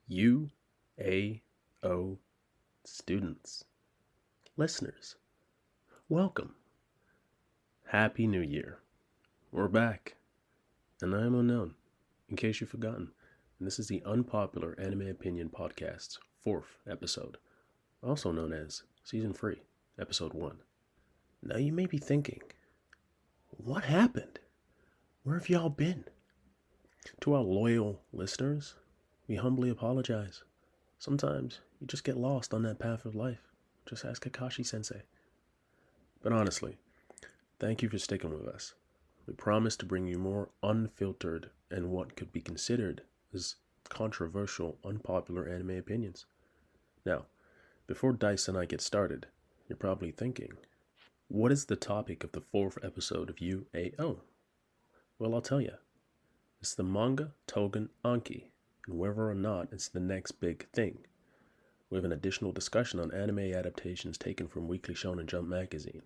UAO students, listeners, welcome. Happy New Year. We're back, and I am Unknown, in case you've forgotten. And this is the Unpopular Anime Opinion Podcast's 4th episode, also known as Season 3, Episode 1. Now you may be thinking, what happened? Where have y'all been? To our loyal listeners, we humbly apologize. Sometimes you just get lost on that path of life. Just ask Kakashi-sensei. But honestly, thank you for sticking with us. We promise to bring you more unfiltered and what could be considered as controversial, unpopular anime opinions. Now, before Dicee and I get started, you're probably thinking, what is the topic of the 4th episode of UAO? Well, I'll tell you. It's the manga Tougen Anki, and whether or not it's the next big thing, with an additional discussion on anime adaptations taken from Weekly Shonen Jump magazine,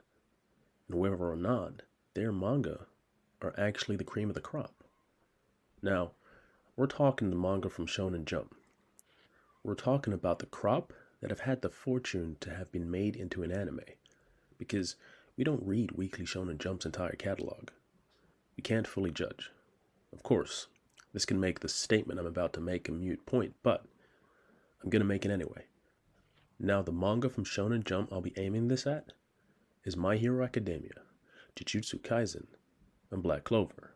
and whether or not their manga are actually the cream of the crop. Now, we're talking the manga from Shonen Jump. We're talking about the crop that have had the fortune to have been made into an anime, because we don't read Weekly Shonen Jump's entire catalog. We can't fully judge. Of course, this can make the statement I'm about to make a moot point, but I'm going to make it anyway. Now, the manga from Shonen Jump I'll be aiming this at is My Hero Academia, Jujutsu Kaisen, and Black Clover.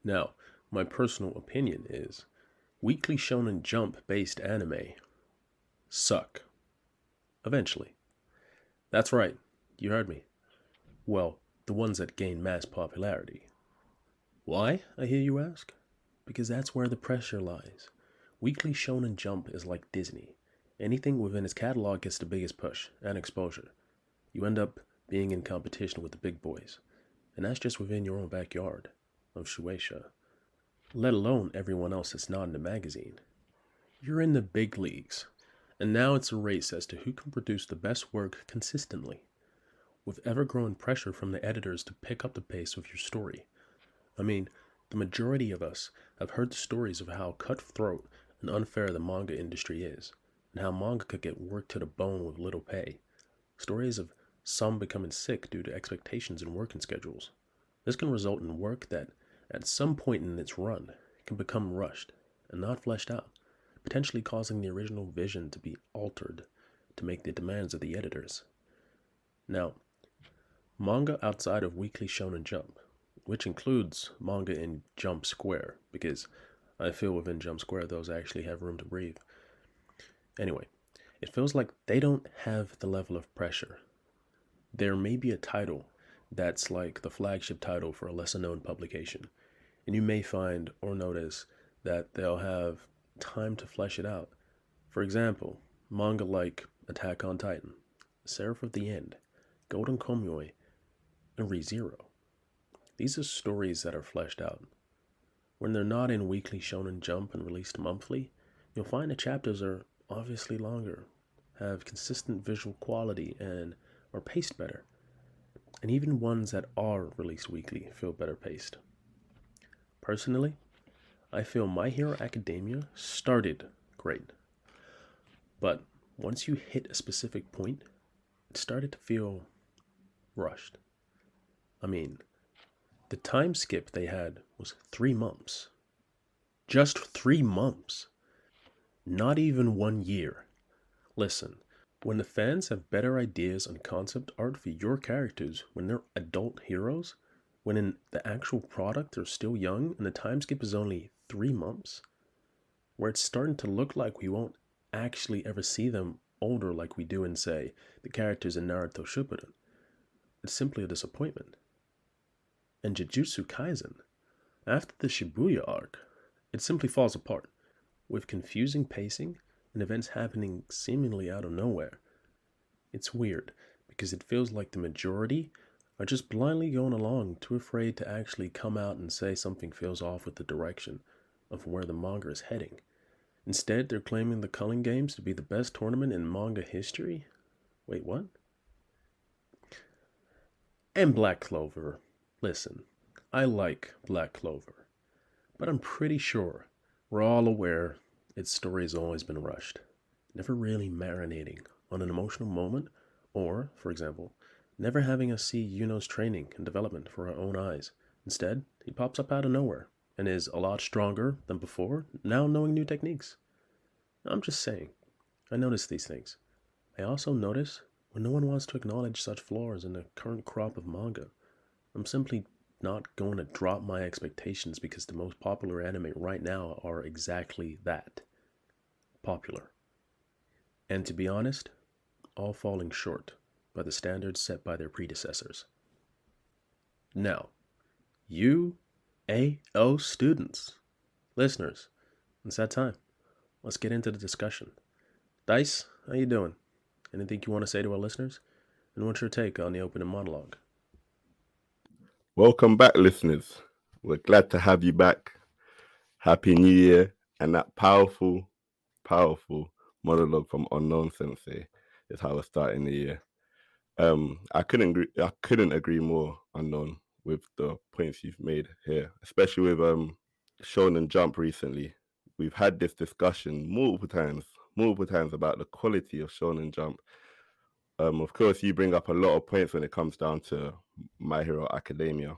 Now, my personal opinion is Weekly Shonen Jump-based anime suck. Eventually. That's right, you heard me. Well, the ones that gain mass popularity. Why, I hear you ask? Because that's where the pressure lies. Weekly Shonen Jump is like Disney. Anything within its catalog gets the biggest push and exposure. You end up being in competition with the big boys. And that's just within your own backyard of Shueisha. Let alone everyone else that's not in the magazine. You're in the big leagues. And now it's a race as to who can produce the best work consistently, with ever-growing pressure from the editors to pick up the pace of your story. I mean, the majority of us have heard the stories of how cutthroat and unfair the manga industry is, and how manga could get worked to the bone with little pay. Stories of some becoming sick due to expectations and working schedules. This can result in work that, at some point in its run, can become rushed and not fleshed out, potentially causing the original vision to be altered to make the demands of the editors. Now, manga outside of Weekly Shonen Jump, which includes manga in Jump Square, because I feel within Jump Square those actually have room to breathe. Anyway, it feels like they don't have the level of pressure. There may be a title that's like the flagship title for a lesser known publication, and you may find or notice that they'll have time to flesh it out. For example, manga like Attack on Titan, Seraph of the End, Golden Komyoi, and ReZero. These are stories that are fleshed out. When they're not in Weekly Shonen Jump and released monthly, you'll find the chapters are obviously longer, have consistent visual quality, and are paced better. And even ones that are released weekly feel better paced. Personally, I feel My Hero Academia started great. But once you hit a specific point, it started to feel rushed. I mean, the time skip they had was 3 months. Just 3 months. Not even 1 year. Listen, when the fans have better ideas on concept art for your characters when they're adult heroes, when in the actual product they're still young and the time skip is only 3 months, where it's starting to look like we won't actually ever see them older like we do in, say, the characters in Naruto Shippuden, it's simply a disappointment. And Jujutsu Kaisen, after the Shibuya arc, it simply falls apart, with confusing pacing and events happening seemingly out of nowhere. It's weird, because it feels like the majority are just blindly going along, too afraid to actually come out and say something feels off with the direction of where the manga is heading. Instead, they're claiming the Culling Games to be the best tournament in manga history. Wait, what? And Black Clover. Listen, I like Black Clover, but I'm pretty sure we're all aware its story has always been rushed, never really marinating on an emotional moment, or, for example, never having us see Yuno's training and development for our own eyes. Instead, he pops up out of nowhere and is a lot stronger than before, now knowing new techniques. I'm just saying, I notice these things. I also notice when no one wants to acknowledge such flaws in the current crop of manga. I'm simply not going to drop my expectations because the most popular anime right now are exactly that, popular. And to be honest, all falling short by the standards set by their predecessors. Now, UAO students, listeners, it's that time. Let's get into the discussion. Dice, how you doing? Anything you want to say to our listeners? And what's your take on the opening monologue? Welcome back, listeners. We're glad to have you back. Happy New Year. And that powerful, powerful monologue from Unknown Sensei is how we're starting the year. I couldn't agree more, Unknown, with the points you've made here, especially with Shonen Jump recently. We've had this discussion multiple times about the quality of Shonen Jump. Of course, you bring up a lot of points when it comes down to My Hero Academia,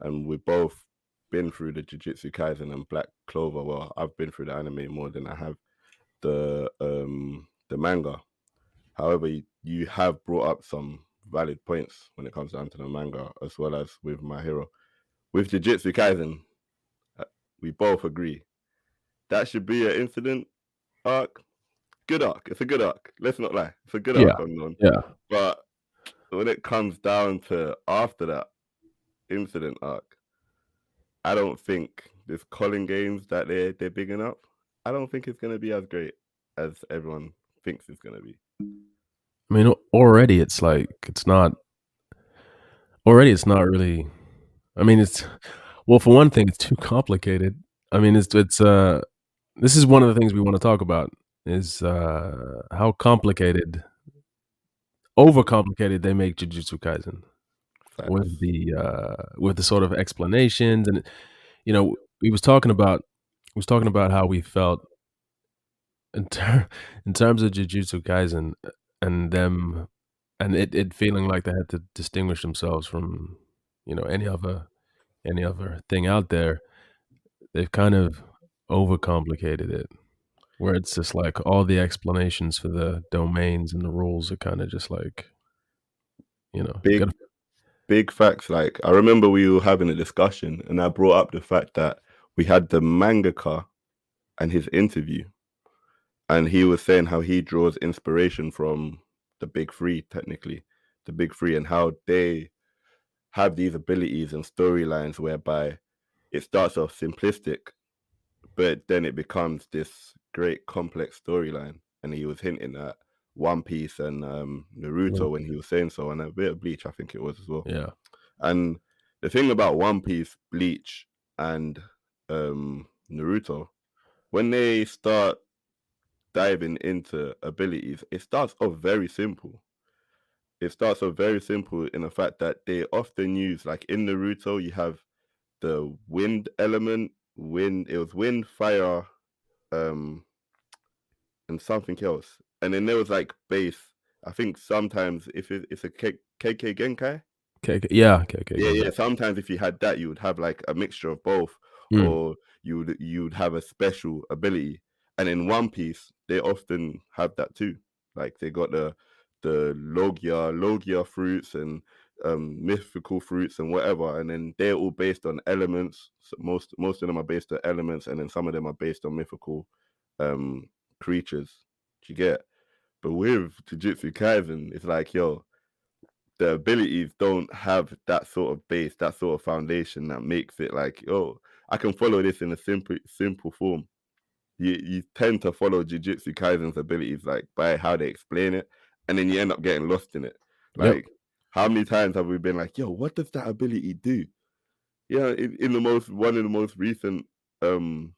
and we've both been through the Jujutsu Kaisen and Black Clover. Well, I've been through the anime more than I have the manga. However, you have brought up some valid points when it comes down to the manga, as well as with My Hero. With Jujutsu Kaisen, uh, we both agree that should be an incident arc. Good arc. It's a good arc. Let's not lie. It's a good Yeah, arc on none. yeah. But when it comes down to after that incident arc, I don't think this Colin games that they're bigging up, I don't think it's gonna be as great as everyone thinks it's gonna be. I mean, already it's like it's not. Already it's not really. I mean, it's well, for one thing, it's too complicated. I mean, it's. This is one of the things we want to talk about is how complicated, overcomplicated they make Jujutsu Kaisen Facts. with the sort of explanations and you know he was talking about how we felt in, in terms of Jujutsu Kaisen and them and it feeling like they had to distinguish themselves from any other thing out there. They've kind of overcomplicated it, where it's just like all the explanations for the domains and the rules are kind of just like you Big gotta. big facts. Like I remember we were having a discussion and I brought up the fact that we had the mangaka and his interview, and he was saying how he draws inspiration from the big three, technically, the big three, and how they have these abilities and storylines whereby it starts off simplistic, but then it becomes this great complex storyline. And he was hinting at One Piece and Naruto when he was saying so, and a bit of Bleach, I think it was as well. Yeah. And the thing about One Piece, Bleach, and Naruto, when they start diving into abilities, it starts off very simple. It starts off very simple in the fact that they often use, like in Naruto, you have the wind element, wind. It was wind, fire, um, and something else. And then there was like base. I think sometimes if it's a KK Genkai, Okay. Yeah. Okay. Okay. yeah, Again. yeah. Sometimes if you had that, you would have like a mixture of both, Mm. or you would have a special ability. And in One Piece, they often have that too. Like they got the logia fruits and mythical fruits and whatever, and then they're all based on elements. So most of them are based on elements, and then some of them are based on mythical um creatures. Do you get? But with Jujutsu Kaisen, it's like, yo, the abilities don't have that sort of base, that sort of foundation that makes it like, oh, I can follow this in a simple form. You tend to follow Jujutsu Kaisen's abilities like by how they explain it, and then you end up getting lost in it. Yep. Like, how many times have we been like, yo, what does that ability do? Yeah, in the most one of the most recent um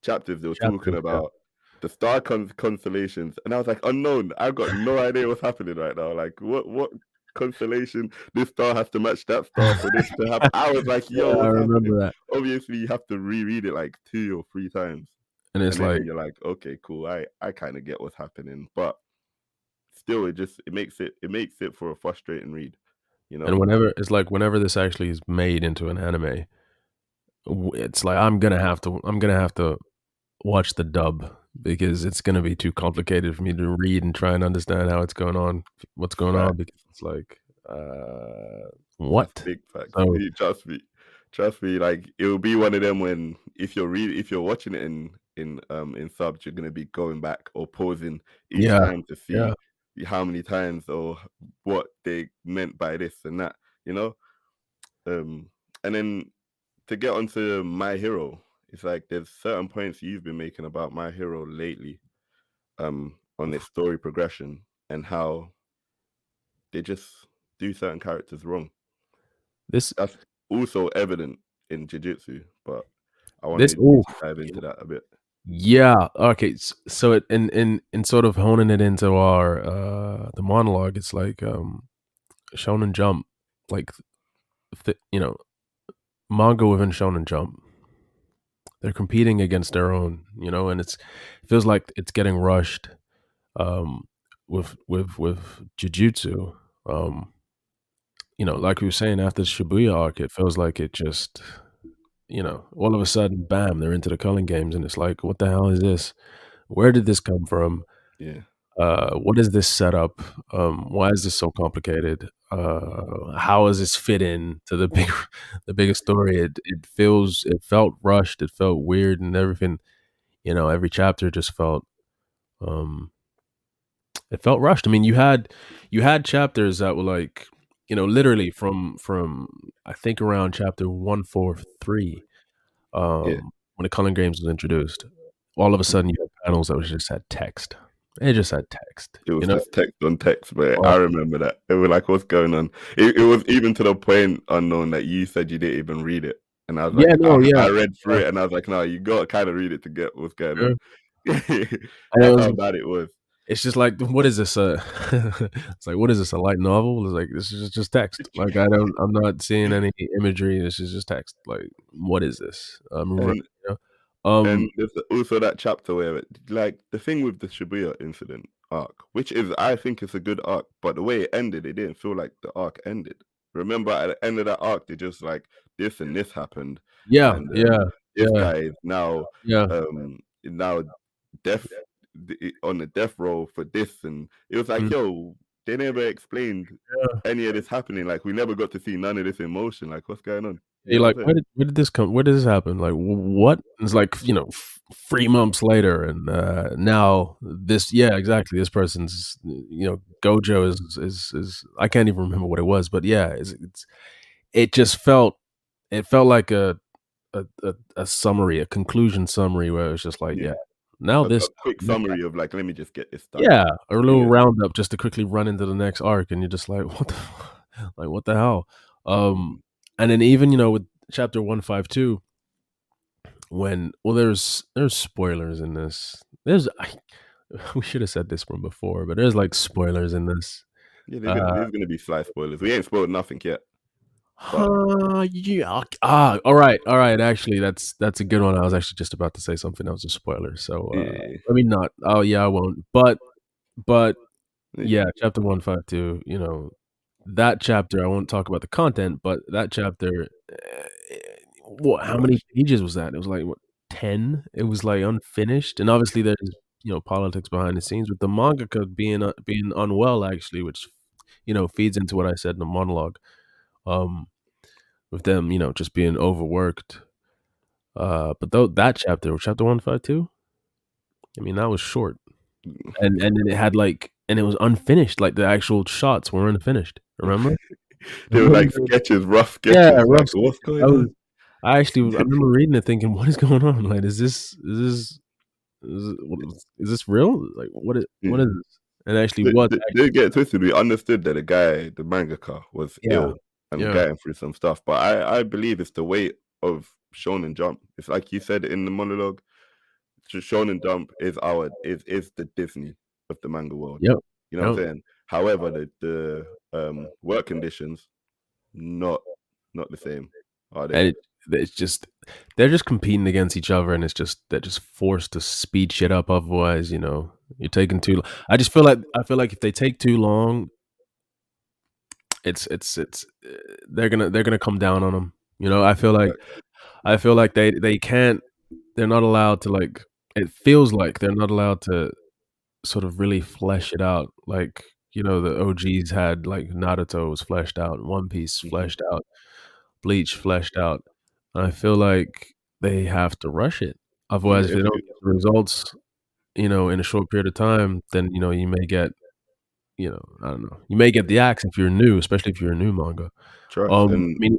chapters, they were talking Chapters. Yeah. about the star constellations, and I was like, unknown. I've got no idea what's happening right now. Like, what constellation? This star has to match that star for this to happen. I was like, yo, Yeah, I what's happening? remember that. Obviously, you have to reread it like 2 or 3 times. and it's And then like, you're like, okay, cool. I kind of get what's happening, but still, it makes it for a frustrating read. You and know, whenever it's like whenever this actually is made into an anime, it's like I'm gonna have to watch the dub because it's gonna be too complicated for me to read and try and understand how it's going on, what's going on, facts. because it's like, That's what? big facts. So You trust me. Like it'll be one of them when if you're watching it in subs, you're gonna be going back or pausing each yeah, time to yeah. see how many times or what they meant by this and that. You know, um, and then to get onto My Hero, it's like there's certain points you've been making about My Hero lately, on its story progression and how they just do certain characters wrong. This That's also evident in Jiu-Jitsu, but I this wanted you oh to dive into that a bit. yeah, okay. So it in sort of honing it into our the monologue, it's like Shonen Jump, like manga within Shonen Jump. They're competing against their own, and it feels like it's getting rushed um with Jujutsu. Um, like we were saying after the Shibuya arc, it feels like it just, all of a sudden, bam, they're into the culling games, and it's like, what the hell is this? Where did this come from? Yeah, What is this setup? Why is this so complicated? How does this fit in to the big, the bigger story? It felt rushed. It felt weird, and everything. Every chapter just felt, um, it felt rushed. I mean, you had chapters that were like, literally from I think around chapter 143, yeah. when the Culling Games was introduced. All of a sudden, you had panels that was just had text. It just had text. It was You know. just text on text, but Oh, I remember that. It was like, what's going on? It was even to the point unknown that you said you didn't even read it. And I was yeah, like, no, yeah, I read through yeah, it and I was like, no, you got to kind of read it to get what's going sure. on. And That's how bad it was. it's just like, what is this? It's like, what is this? A light novel? It's like, this is just text. Like, I'm not seeing any imagery. This is just text. Like, what is this? And You know? there's also that chapter where, like, the thing with the Shibuya incident arc, which is, I think, it's a good arc, but the way it ended, it didn't feel like the arc ended. Remember, at the end of that arc, they just like this and this happened, Yeah, and yeah, this yeah, guy is yeah. now death on the death row for this, and it was like, Mm, yo, they never explained yeah. any of this happening. Like, we never got to see none of this emotion. Like, what's going on? You You're know what like, I'm saying? where did this come? Where did this happen? Like, what? It's like, 3 months later, and now this. Yeah, exactly. This person's, Gojo is. I can't even remember what it was, but yeah, it just felt. It felt like a summary, a conclusion summary, where it was just like, yeah, Yeah. now A this. quick summary of like, let me just get this done. Yeah, or a little Yeah, roundup just to quickly run into the next arc, and you're just like, what the, like, what the hell? Um, and then even with chapter 152, there's spoilers in this. We should have said this from before, but there's like spoilers in this. yeah. Uh, There's gonna be slight spoilers. We ain't spoiled nothing yet, but yeah. All right. Actually, that's a good one. I was actually just about to say something that was a spoiler. So yeah, let me not. Oh yeah, I won't. But yeah, yeah, chapter 152. That chapter. I won't talk about the content, but that chapter. What? How many rushed. pages was that? It was like what, 10? It was like unfinished, and obviously there's politics behind the scenes with the mangaka being unwell actually, which feeds into what I said in the monologue. Um, with them, just being overworked. But though that chapter 152, I mean that was short, and then it had and it was unfinished. Like the actual shots were unfinished. Remember? They were like sketches, rough Yeah, sketches. Like, rough what's sketches. going on? I remember reading it thinking, what is going on? Like, is this real? Like, what Yeah. is this? And actually was They actually, get it twisted. We understood that the guy, the mangaka, was yeah, ill and yeah, going through some stuff, but I believe it's the weight of Shonen Jump. It's like you said in the monologue. Shonen Jump is the Disney of the manga world. yep, You know what yep. I'm saying? However, the work conditions not the same, are they? And it's just they're just competing against each other, and they're just forced to speed shit up. Otherwise, you're taking too. I feel like if they take too long, it's they're gonna come down on them. I feel like they can't. They're not allowed to like. It feels like they're not allowed to sort of really flesh it out. Like the OGs had like Naruto was fleshed out, One Piece Mhm. fleshed out, Bleach fleshed out. I feel like they have to rush it. Yeah, Otherwise, if they if don't you get the results, in a short period of time, then you may get, I don't know, you may get the axe if you're new, especially if you're a new manga. trust I and mean,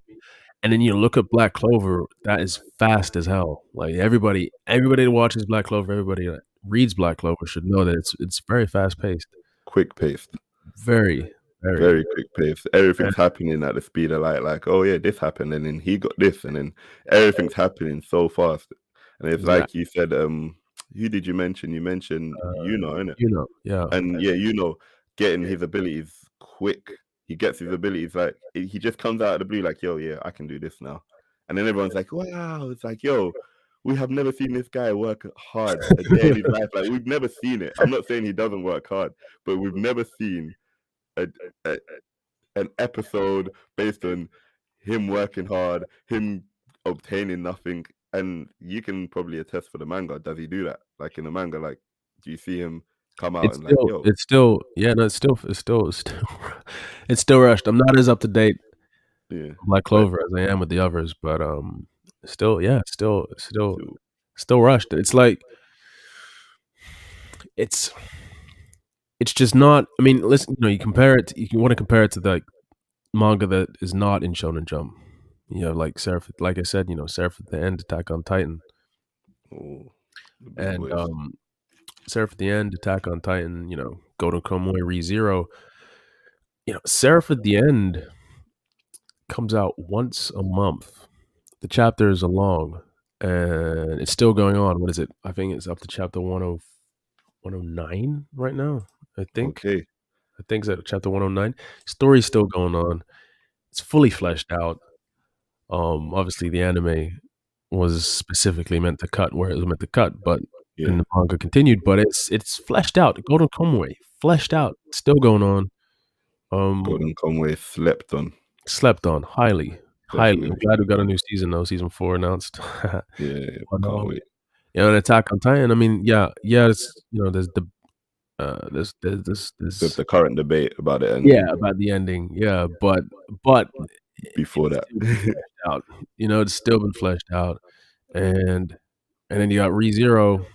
and then you look at Black Clover, that is fast as hell. Like everybody that watches Black Clover, everybody that reads Black Clover should know that it's very fast paced. quick paced. Very, very. Very quick pace. Yeah, Everything's happening at the speed of light. Like, oh yeah, this happened, and then he got this, and then everything's happening so fast. And it's like exactly. you said, who did you mention? You mentioned innit? Yeah. And yeah, getting his abilities quick. He gets his abilities like he just comes out of the blue, like, yo, yeah, I can do this now. And then everyone's like, wow, it's like, yo, we have never seen this guy work hard a day in his life. Like, we've never seen it. I'm not saying he doesn't work hard, but we've never seen a, a an episode based on him working hard, him obtaining nothing. And you can probably attest for the manga. Does he do that? Like in the manga, like do you see him come out and like, yo, It's still yeah, no, it's still it's still rushed. I'm not as up to date yeah, with Black like Clover as I am with the others, but still, yeah, so, still rushed. It's like it's it's just not. I mean, listen, you compare it. You want to compare it to the manga that is not in Shonen Jump. Like Seraph, like I said, Seraph at the End, Attack on Titan, oh, the big and boys. Seraph at the End, Attack on Titan. Golden Kamuy ReZero. Seraph at the End comes out once a month. The chapters are long, and it's still going on. What is it? I think it's up to chapter 109 right now. I think. Okay. I think it's at chapter 109. Story's still going on. It's fully fleshed out. Obviously the anime was specifically meant to cut where it was meant to cut, but Yeah. and the manga continued, but it's fleshed out. Golden Kamuy, fleshed out, still going on. Gordon Conway slept on. Slept on highly, highly. I'm Definitely. glad we got a new season though. Season 4 announced. Yeah, But can't wait. and Attack on Titan. I mean, yeah. It's there's the The current debate about the yeah, ending about the ending. Yeah, but before it's that. still been fleshed out. It's still been fleshed out, and then you got ReZero.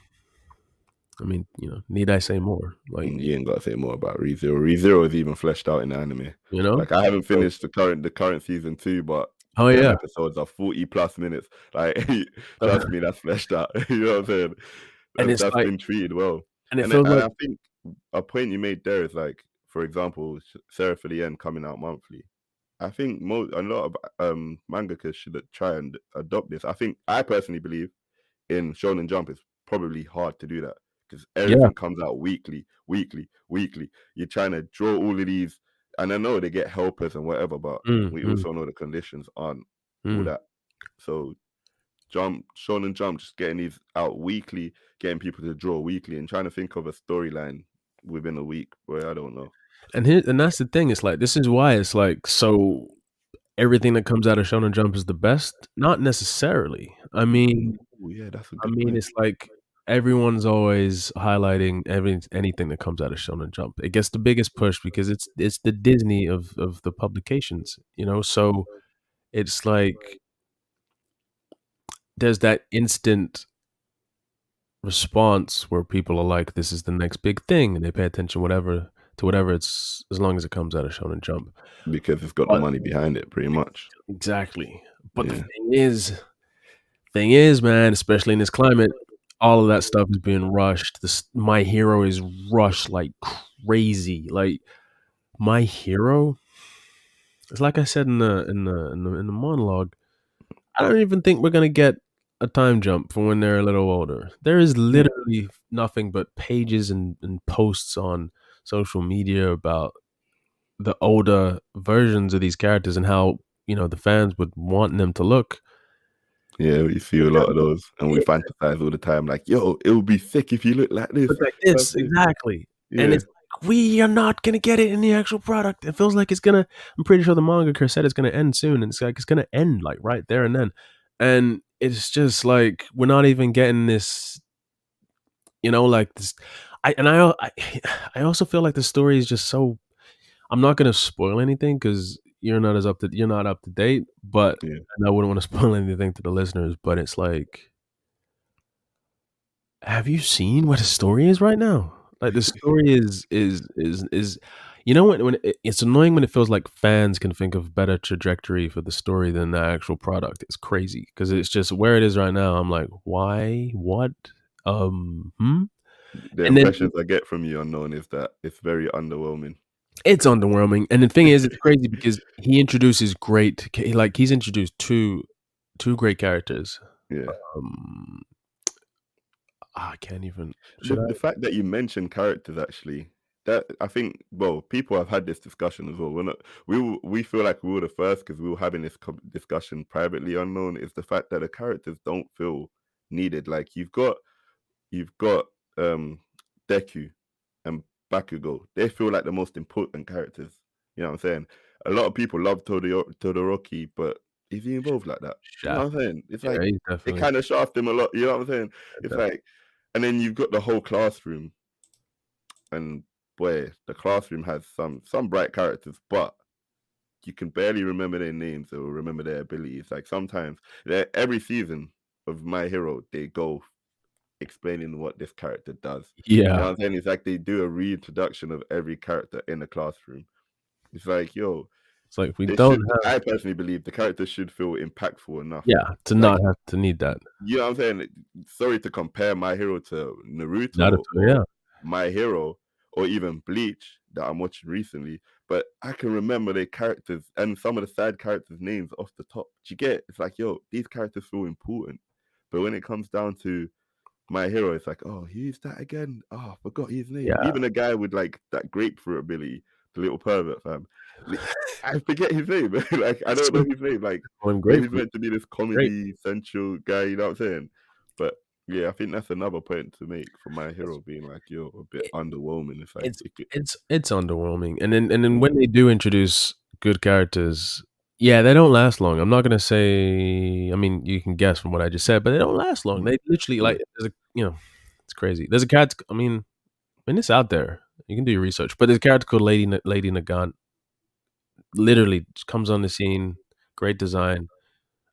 I mean, need I say more? Like, You ain't gotta say more about ReZero. ReZero is even fleshed out in the anime. you know? Like I haven't So finished the current season 2, but oh, them yeah. episodes are 40 plus minutes. Like trust me, that's fleshed out. You know what I'm saying? And it's That's like been treated well. and it And feels like I think a point you made there is like, for example, Sarah for the End coming out monthly. I think a lot of mangakas should try and adopt this. I personally believe in Shonen Jump, it's probably hard to do that because yeah. everything comes out weekly, weekly, weekly. You're trying to draw all of these, and I know they get helpers and whatever, but Mm, we mm, also know the conditions aren't all mm. that. So Shonen Jump, just getting these out weekly, getting people to draw weekly, and trying to think of a storyline within a week. Where I don't know. And that's the thing, it's like, this is why it's like, so everything that comes out of Shonen Jump is the best? Not necessarily. Ooh, yeah, that's a I good mean, point. it's like everyone's always highlighting anything that comes out of Shonen Jump. It gets the biggest push because it's the Disney of the publications, so it's like there's that instant response where people are like, "This is the next big thing," and they pay attention whatever it's as long as it comes out of Shonen Jump. Because it's got the But money behind it, pretty much. exactly. But the Yeah, thing is, man, especially in this climate, all of that stuff is being rushed. This My Hero is rushed like crazy. Like My Hero, it's like I said in the monologue. I don't even think we're gonna get a time jump for when they're a little older. There is yeah. literally nothing but pages and posts on social media about the older versions of these characters and how the fans would want them to look. Yeah, we see a lot of those, and we fantasize all the time, like, "Yo, it would be sick if you look like this." Look like You know what this, I'm saying? exactly. And Yeah, it's like, we are not gonna get it in the actual product. It feels like it's gonna. I'm pretty sure the manga said it's gonna end soon, and it's like it's gonna end like right there and then. And it's just like we're not even getting this, like this. I also feel like the story is just so. I'm not gonna spoil anything because you're not up to date, but yeah. and I wouldn't want to spoil anything to the listeners. But it's like, have you seen what the story is right now? Like the story is it's annoying when it feels like fans can think of better trajectory for the story than the actual product. It's crazy because it's just where it is right now. I'm like, why? What? Hmm? The And then impressions I get from you unknown is that it's very underwhelming. it's underwhelming. And the thing is, it's crazy because he introduces he's introduced two great characters. Yeah. Um, I can't even. The Should I? the fact that you mentioned characters actually, that I think, well, people have had this discussion as well. We feel like we were the first because we were having this discussion privately unknown. Is the fact that the characters don't feel needed. Like you've got um Deku and Bakugo. They feel like the most important characters. You know what I'm saying? A lot of people love Todoroki, but is he involved like that? You know Shaft. what I'm saying? It's Yeah, like he's they definitely. kind of shaft him a lot. You know what I'm saying? It's Definitely. like, and then you've got the whole classroom, and boy, the classroom has some bright characters, but you can barely remember their names or remember their abilities. Like sometimes, every season of My Hero, they go explaining what this character does. You know Yeah. what I'm saying? It's like they do a reintroduction of every character in the classroom. It's like, yo, It's like we they don't should. have, I personally believe the characters should feel impactful enough. yeah, to Like, not have to need that. you know what I'm saying? Sorry to compare My Hero to Not at Naruto yeah. or My Hero or even Bleach that I'm watching recently, but I can remember their characters and some of the side characters' names off the top. Do you get it? It's like, yo, these characters feel important. But when it comes down to My Hero, it's like, oh, who's that again? Oh, I forgot his name. Yeah. Even a guy with like that grapefruit ability, the little pervert fam. I forget his name. Like I don't know his name. Like I'm but he's grateful. meant to be this Great. comedy central guy, you know what I'm saying? But yeah, I think that's another point to make for My Hero being like, yo, a bit It, underwhelming. It's like it's it could, it's underwhelming. And then yeah, when they do introduce good characters, yeah, they don't last long. I'm not gonna say. I mean, you can guess from what I just said, but they don't last long. They literally yeah. like it's crazy. There's a cat. I mean, it's out there. You can do your research. But there's a character called Lady Nagant. Literally just comes on the scene. Great design.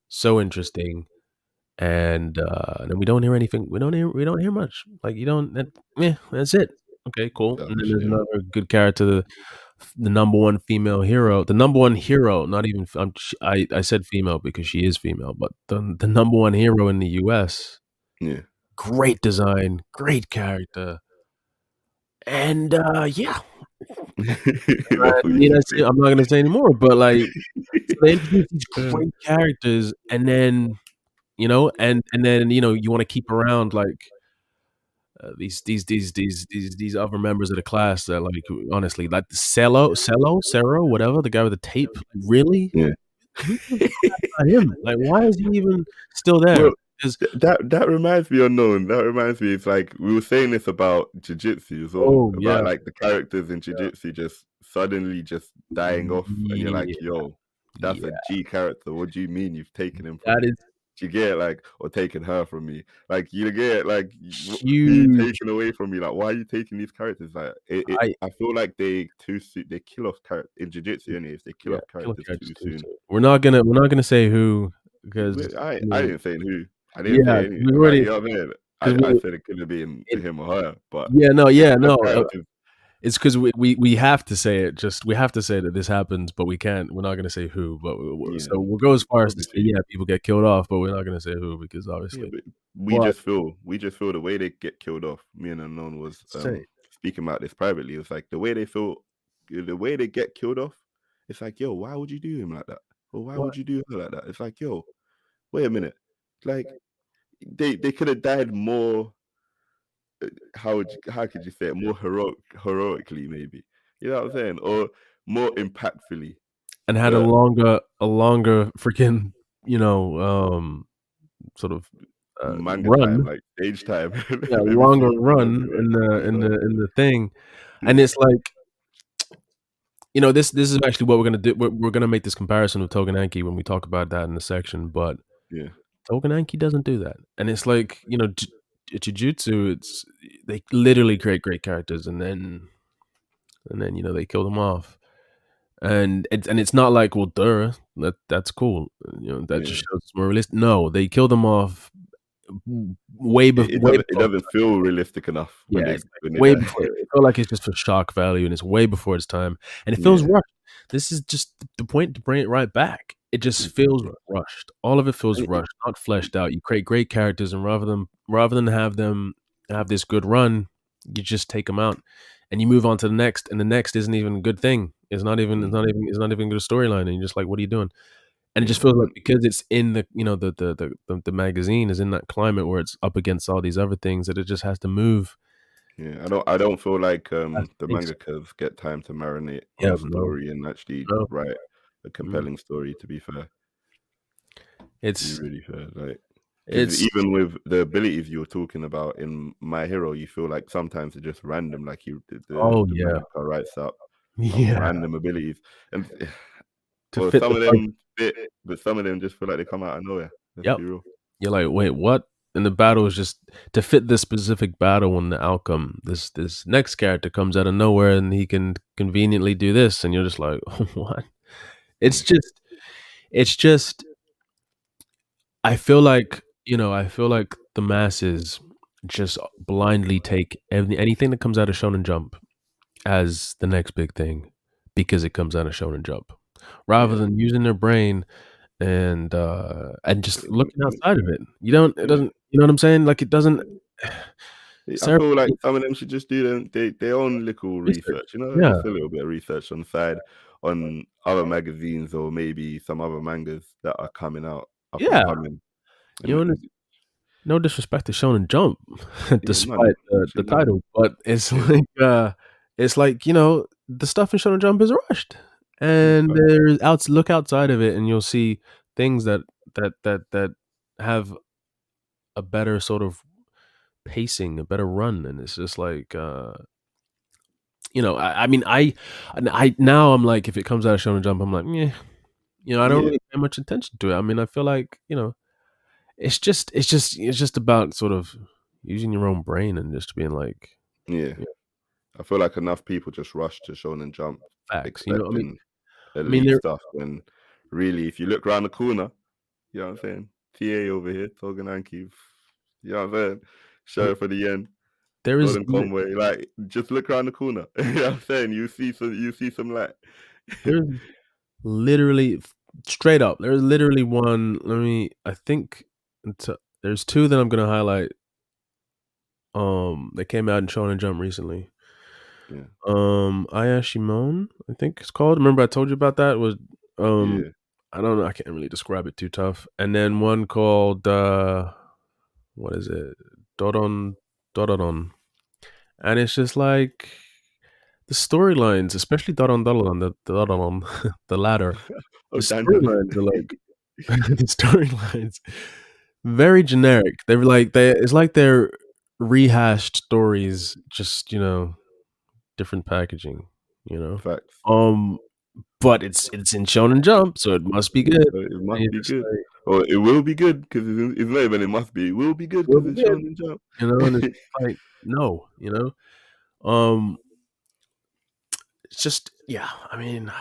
So interesting. And then we don't hear anything. We don't hear much. Like you don't. That's it. Okay, cool. And then there's Yeah. another good character, the number one female hero, the number one hero. Not even. I said female because she is female, but the number one hero in the U.S. Yeah. Great design, great character, and yeah. What would you say? I'm not gonna say anymore, but like, so they introduce these Uh, great characters, and then and then you want to keep around like these other members of the class that like honestly like the Cello, whatever the guy with the tape. Really, yeah. who gives a crap about him? Like, why is he even still there? Well, Because that reminds me unknown. That reminds me, it's like we were saying this about jiu-jitsu as well, oh about yeah, like the characters in jiu-jitsu just suddenly just dying off, and you're like, yeah, yo, that's a yeah. G character. What do you mean you've taken him from That me? is Do you get it? Like, or taken her from me? Like, you get it? Like, who you huge. taking away from me? Like, why are you taking these characters? Like, I I feel like they kill off character in jiu-jitsu. Anyways, they kill Yeah, off kill characters characters too too soon. soon. We're not gonna say who because I I mean, didn't say who. I didn't yeah, say any. we Like, already you know what I mean? because I we said it could have been it, him or her, but yeah, no, they yeah, kill off no. characters. It's because we have to say it. Just we have to say that this happens, but we can't. We're not gonna say who. But Yeah, so we'll go as far as to say obviously. yeah, people get killed off, but we're not gonna say who because Yeah, obviously. but But we just feel the way they get killed off. Me and Unknown was say speaking about this privately. It's like the way they feel, the way they get killed off. It's like, yo, why would you do him like that? Or why what would you do her like that? It's like, yo, wait a minute. Like they could have died more. How could you say it, more heroically maybe, you know what I'm saying, or more impactfully, and had but a longer freaking you know sort of Manga time, run, like stage time. yeah, Let me see longer what you're run talking about. in the Yeah. thing, and it's like, this is actually what we're gonna do. We're gonna make this comparison with Tougen Anki when we talk about that in the section, but Yeah. Tougen Anki doesn't do that, and it's like, Jujutsu. It's they literally create great characters, and then they kill them off, and it's not like, well, duh, that's cool, that just Yeah. shows it's more realistic. No, they kill them off way way It before. doesn't feel realistic enough Yeah, exactly. when they Way die. before it felt like it's just for shock value, and it's way before its time, and it feels Yeah. rushed. This is just the point to bring it right back. It just feels Right. rushed. All of it feels And rushed, not fleshed out. You create great characters, and rather than have them have this good run, you just take them out, and you move on to the next, and the next isn't even a good thing. It's not even a good storyline, and you're just like, "What are you doing?" And it just yeah, feels like, because it's in the magazine is in that climate where it's up against all these other things, that it just has to move. yeah. I don't feel like Has to the take some. mangakas get time to marinate on Yeah, a no, story and actually no. write a Mm. compelling story. To be It's really fair, like, because it's even with the abilities you were talking about in My Hero, you feel like sometimes they're just random. Like oh, the yeah. mangaka writes up some Yeah, random abilities, and to or fit some the of part. them fit, but some of them just feel like they come out of nowhere. Let's Yep. be real. You're like, "Wait, what?" And the battle is just to fit this specific battle and the outcome. This next character comes out of nowhere, and he can conveniently do this, and you're just like, "What?" It's Yeah, just it's just I feel like the masses just blindly take anything that comes out of Shonen Jump as the next big thing because it comes out of Shonen Jump, rather yeah. than using their brain and just looking I mean, outside of it. You don't it yeah. doesn't you know what I'm saying? Like, it doesn't I Sarah feel like some of them should just do their own little research. research, Yeah. just a little bit of research on the side on other magazines or maybe some other mangas that are coming out up and Yeah. coming. You And know, no disrespect to Shonen Jump, yeah, none, despite the literally none. title, but it's Yeah, like, the stuff in Shonen Jump is rushed, yeah, and fact. look outside of it, and you'll see things that have a better sort of pacing, a better run, and it's just like, I mean, I now I'm like, if it comes out of Shonen Jump, I'm like, "Meh," I don't Yeah, really pay much attention to it. I mean, I feel like, it's just about sort of using your own brain and just being like, yeah. yeah, I feel like enough people just rush to Shonen Jump facts. expecting I mean, elite stuff when really if you look around the corner, you know what I'm saying? TA over here, Tougen Anki, you know what I'm saying? there Sheriff of the Yen. there is Gordon Conway, like just look around the corner. You know what I'm saying? You see some light. there's literally straight up. There's literally one. I think there's two that I'm gonna highlight. That came out in Shonen Jump recently. Yeah, Ayashimon, I think it's called. Remember I told you about that? Was um, yeah. I don't know. I can't really describe it too tough. And then one called what is it? Doron Dorodon, and it's just like the storylines, especially Doron Dorodon, the Dorodon, the latter. Oh, The Dandelion. storylines are like the storylines very generic. It's like they're rehashed stories, just different packaging. You know, Facts. um, but it's in Shonen Jump, so it must be good. So it And must you're be just good. like, Or it will be good because it's not even it must be. It will be good will because be it's good, Shonen Jump. and it's like, no, um, it's just, yeah. I mean,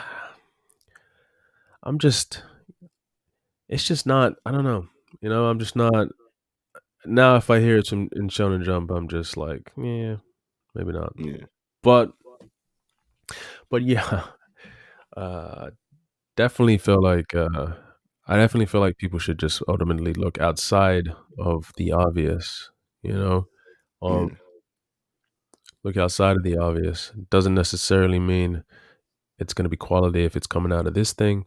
I'm just, it's just not. I don't know. I'm just not. Now, if I hear it's in Shonen Jump, I'm just like, yeah, maybe not. Yeah. But yeah, uh, definitely feel like I definitely feel like people should just ultimately look outside of the obvious. You know, um, Yeah. look outside of the obvious. Doesn't necessarily mean it's going to be quality if it's coming out of this thing.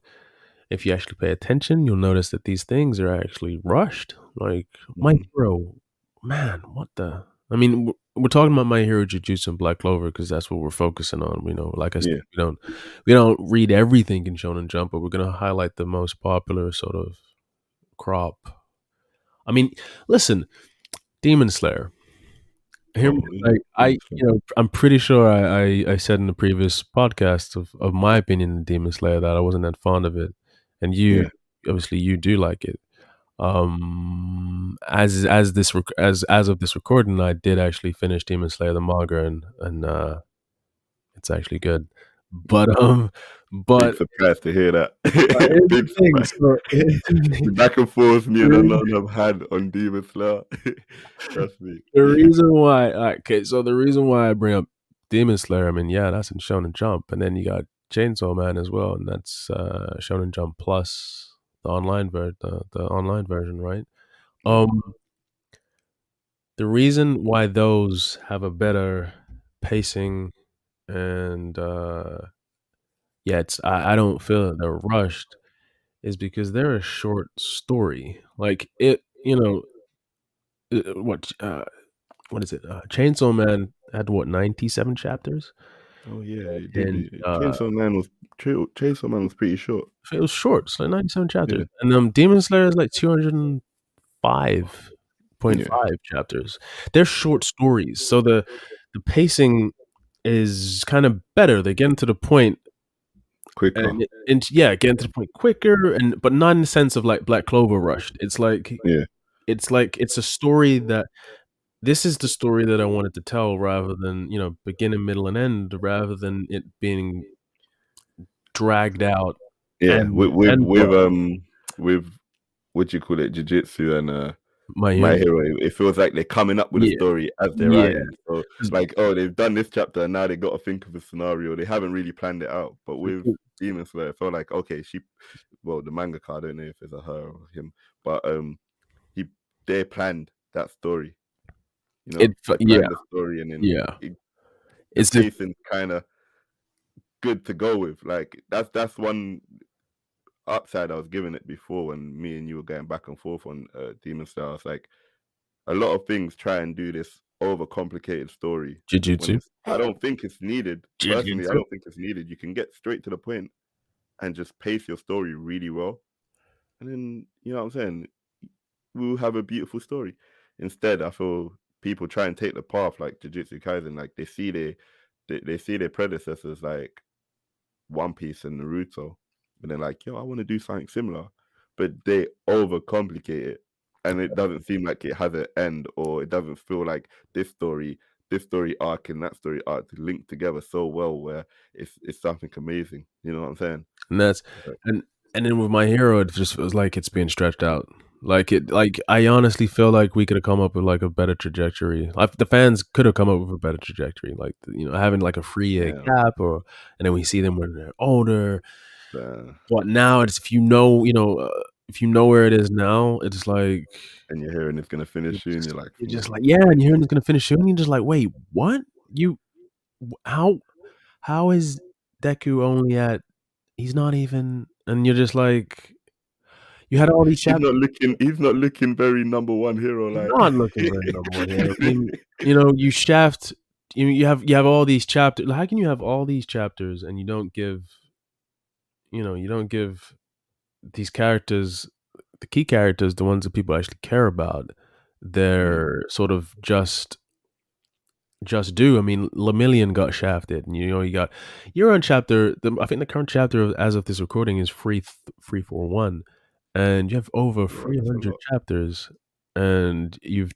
If you actually pay attention, you'll notice that these things are actually rushed. Like My Mhm. Hero, man, what the? I mean, we're talking about My Hero, Jujutsu, and Black Clover because that's what we're focusing on. Like I said, Yeah. we don't read everything in Shonen Jump, but we're gonna highlight the most popular sort of crop. I mean, listen, Demon Slayer. Here, Oh, like Demon Slayer. I'm pretty sure I said in the previous podcast of my opinion of Demon Slayer that I wasn't that fond of it, and you Yeah. obviously you do like it. As of this recording, I did actually finish Demon Slayer the manga, and it's actually good. But Big but surprise to hear that. here's the Big thing. surprise. So The back and forth me and unknown have had on Demon Slayer. Trust me. the reason why, okay, so the reason why I bring up Demon Slayer, I mean, yeah, that's in Shonen Jump, and then you got Chainsaw Man as well, and that's Shonen Jump plus the online version, right? Yeah. The reason why those have a better pacing and yeah, it's I don't feel that they're rushed is because they're a short story. Like it, what is it? Chainsaw Man had what 97 chapters, Oh yeah, it did. and Chainsaw Man was pretty short. it was short, so 97 chapters. Yeah. And Demon Slayer is like 205.5 Yeah. chapters. They're short stories, so the pacing is kind of better. They get into the point, Quicker. and yeah, get to the point quicker, and but not in the sense of like Black Clover rushed. Yeah. It's a story that this is the story that I wanted to tell, rather than beginning, middle, and end, rather than it being dragged out Yeah. and With what do you call it, jiu-jitsu and my My hero. Hero, it feels like they're coming up with a Yeah, story as they're yeah. writing. So 'Cause like, oh, they've done this chapter and now they got to think of a scenario. They haven't really planned it out. But with Demon Slayer, it felt like, okay, the mangaka, I don't know if it's a her or him, but he they planned that story. They yeah, planned the story, and then yeah. the It's just pacing's kind of good to go with. Like that's one upside I was giving it before when me and you were going back and forth on Demon Slayer. I was like, a lot of things try and do this overcomplicated story when jujutsu. I don't think it's needed. Personally, I Jujutsu. don't think it's needed. You can get straight to the point and just pace your story really well. And then, you know what I'm saying? We'll have a beautiful story. Instead, I feel people try and take the path like Jujutsu Kaisen, like they see their predecessors like One Piece and Naruto, and they're like, yo, I want to do something similar. But they overcomplicate it. And it doesn't seem like it has an end, or it doesn't feel like this story arc and that story arc linked together so well where it's something amazing. You know what I'm saying? And that's Like, and then with My Hero, it just feels like it's being stretched out. Like I honestly feel like we could have come up with like a better trajectory. Like the fans could have come up with a better trajectory, like having like a 3 year yeah. gap, and then we see them when they're older. Uh, But now it's if you know where it is now, it's like and you're hearing it's gonna finish soon, you're like, you're just like, yeah, and you're hearing it's gonna finish soon. And you're just like, wait, what? How is Deku only at? He's not even, and you're just like, you had all these chapters. he's not looking very number one hero, He's like not looking very number one hero. I mean, you shaft. You have all these chapters. How can you have all these chapters and you don't give these characters, the key characters, the ones that people actually care about, they're sort of just do. I mean, Lemillion got shafted, and you're on chapter. I think the current chapter as of this recording is 341, and you have over Right, that's a 300 lot. chapters, and you've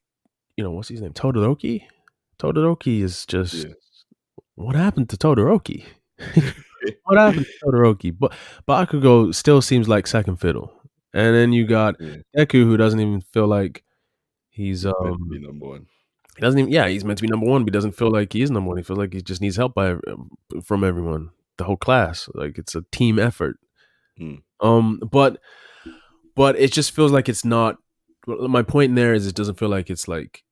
what's his name, Todoroki. Todoroki is just Yeah. what happened to Todoroki? What happened to Todoroki? But Bakugo still seems like second fiddle, and then you got Yeah. Deku, who doesn't even feel like he's He's meant to be number one. he doesn't even, yeah, he's meant to be number one, but he doesn't feel like he is number one. He feels like he just needs help from everyone, the whole class. Like it's a team effort. Mm. But it just feels like it's not. My point there is, it doesn't feel like it's like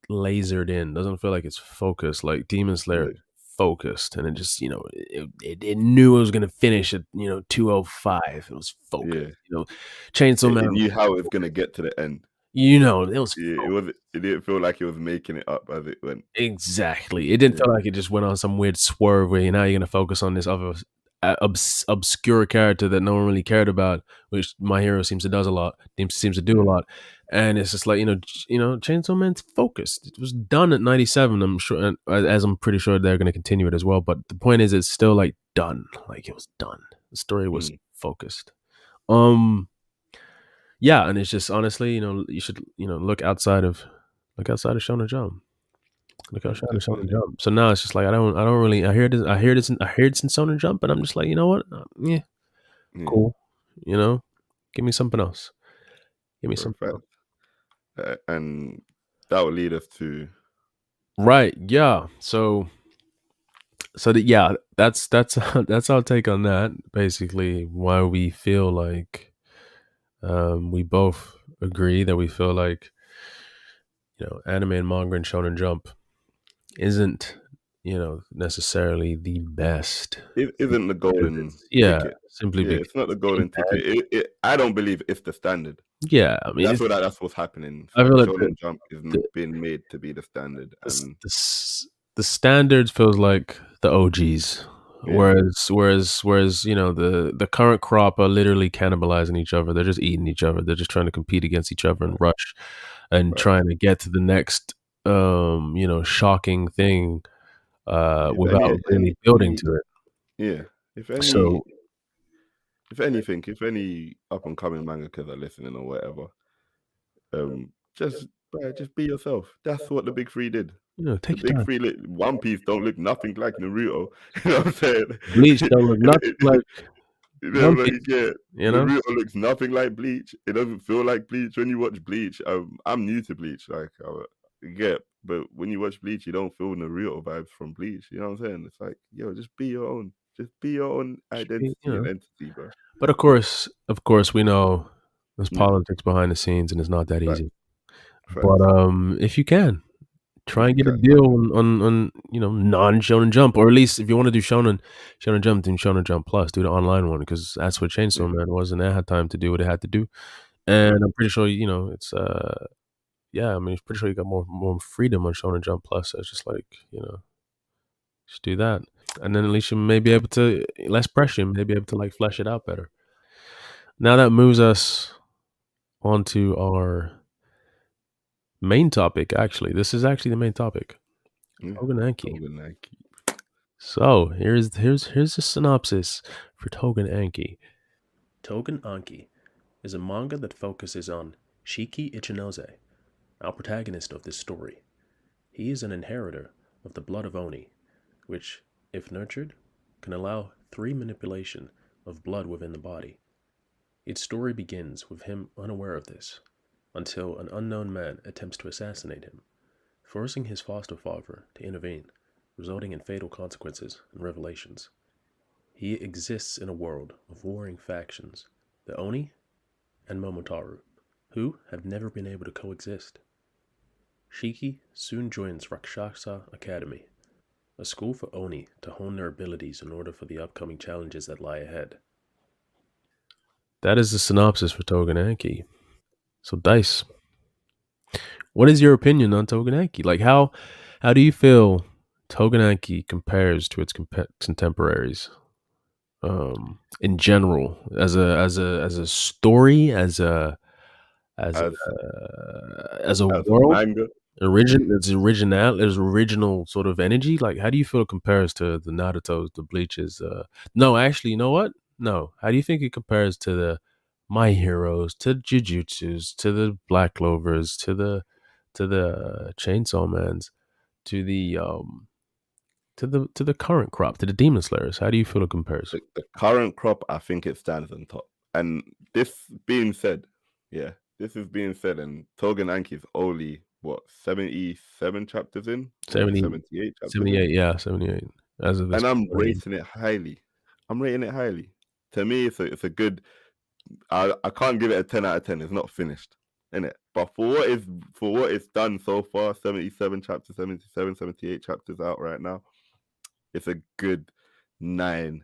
lasered in. Doesn't feel like it's focused. Like Demon Slayer Yeah. focused, and it just it knew it was gonna finish at 205. It was focused. Yeah. Chainsaw It Man. knew how it was gonna get to the end. It was It didn't feel like it was making it up as it went. exactly. It didn't feel like it just went on some weird swerve where now you're gonna focus on this other obscure character that no one really cared about, which My Hero seems to do a lot. And it's just like, Chainsaw Man's focused. It was done at 97. I'm sure, as I'm pretty sure they're going to continue it as well. But the point is, it's still like done. Like, it was done. The story was focused. Yeah, and it's just, honestly, you should, look outside of Shonen Jump. Look outside of Shonen Definitely. Jump. So now it's just like, I don't really. I hear it's in Shonen Jump, and I'm just like, you know what? Yeah, Yeah, cool. Give me something else. Give me for a something else. fact. And that will lead us to Right. Yeah. Yeah, that's that's our take on that. Basically, why we feel like we both agree that we feel like anime and manga and Shonen Jump isn't necessarily the best. it isn't the golden Yeah, ticket. simply Yeah, because it's not the golden ticket. I don't believe it's the standard. yeah, I mean, That's what's happening. It's I like feel like Shonen Jump is the, being made to be the standard, the, and the standards feels like the OGs, yeah, whereas the current crop are literally cannibalizing each other. They're just eating each other. They're just trying to compete against each other and rush and right. trying to get to the next shocking thing If without really building to it. yeah, if any, So if any up and coming mangakas are listening or whatever, just just be yourself. That's what the big three did. The take your big time. three, One Piece don't look nothing like Naruto. You know what I'm saying? Bleach don't look nothing like One Like, Piece. yeah, You know, Naruto looks nothing like Bleach. It doesn't feel like Bleach when you watch Bleach. I'm new to Bleach, like, yeah, but when you watch Bleach, you don't feel Naruto vibes from Bleach. You know what I'm saying? It's like, yo, just be your own. Just be your own identity and entity, bro. But of course, we know there's politics behind the scenes, and it's not that Fact, easy. But facts. if you can, try If and you get a can, deal on non Shonen Jump, or at least if you want to do Shonen Jump, then Shonen Jump Plus, do the online one, because that's what yeah, Chainsaw Man was, and it had time to do what it had to do. yeah. And I'm pretty sure it's yeah, I mean, pretty sure you got more freedom on Shonen Jump Plus. So it's just like just do that, and then at least you may be able to less pressure, you may be able to like flesh it out better. Now that moves us onto our main topic. Actually, this is actually the main topic. Yeah. Tougen Anki. Tougen Anki. So here's the synopsis for Tougen Anki. Tougen Anki is a manga that focuses on Shiki Ichinose, our protagonist of this story. He is an inheritor of the blood of Oni, which, if nurtured, can allow free manipulation of blood within the body. Its story begins with him unaware of this, until an unknown man attempts to assassinate him, forcing his foster father to intervene, resulting in fatal consequences and revelations. He exists in a world of warring factions, the Oni and Momotaru, who have never been able to coexist. Shiki soon joins Rakshasa Academy, a school for Oni to hone their abilities in order for the upcoming challenges that lie ahead. That is the synopsis for Tougen Anki. So Dice, what is your opinion on Tougen Anki? Like how do you feel Tougen Anki compares to its contemporaries? In general, as a story, as a As as a world, manga, there's original sort of energy. Like, how do you feel it compares to the Naruto's, the Bleaches? No, actually, you know what? No, how do you think it compares to the My Heroes, to Jujutsus, to the Black Clovers, to the Chainsaw Mans, to the current crop, to the Demon Slayers? How do you feel it compares? the current crop, I think it stands on top. And this being said, yeah, this is being said, and Tougen Anki is only what 77 chapters in, or 70, 78 chapters in, 78, yeah, 78. As of this, and I'm rating it highly. I'm rating it highly. To me, it's a good. I can't give it a 10 out of 10. It's not finished, innit? But for what it's done so far, 77 chapters, 77, 78 chapters out right now, it's a good 9,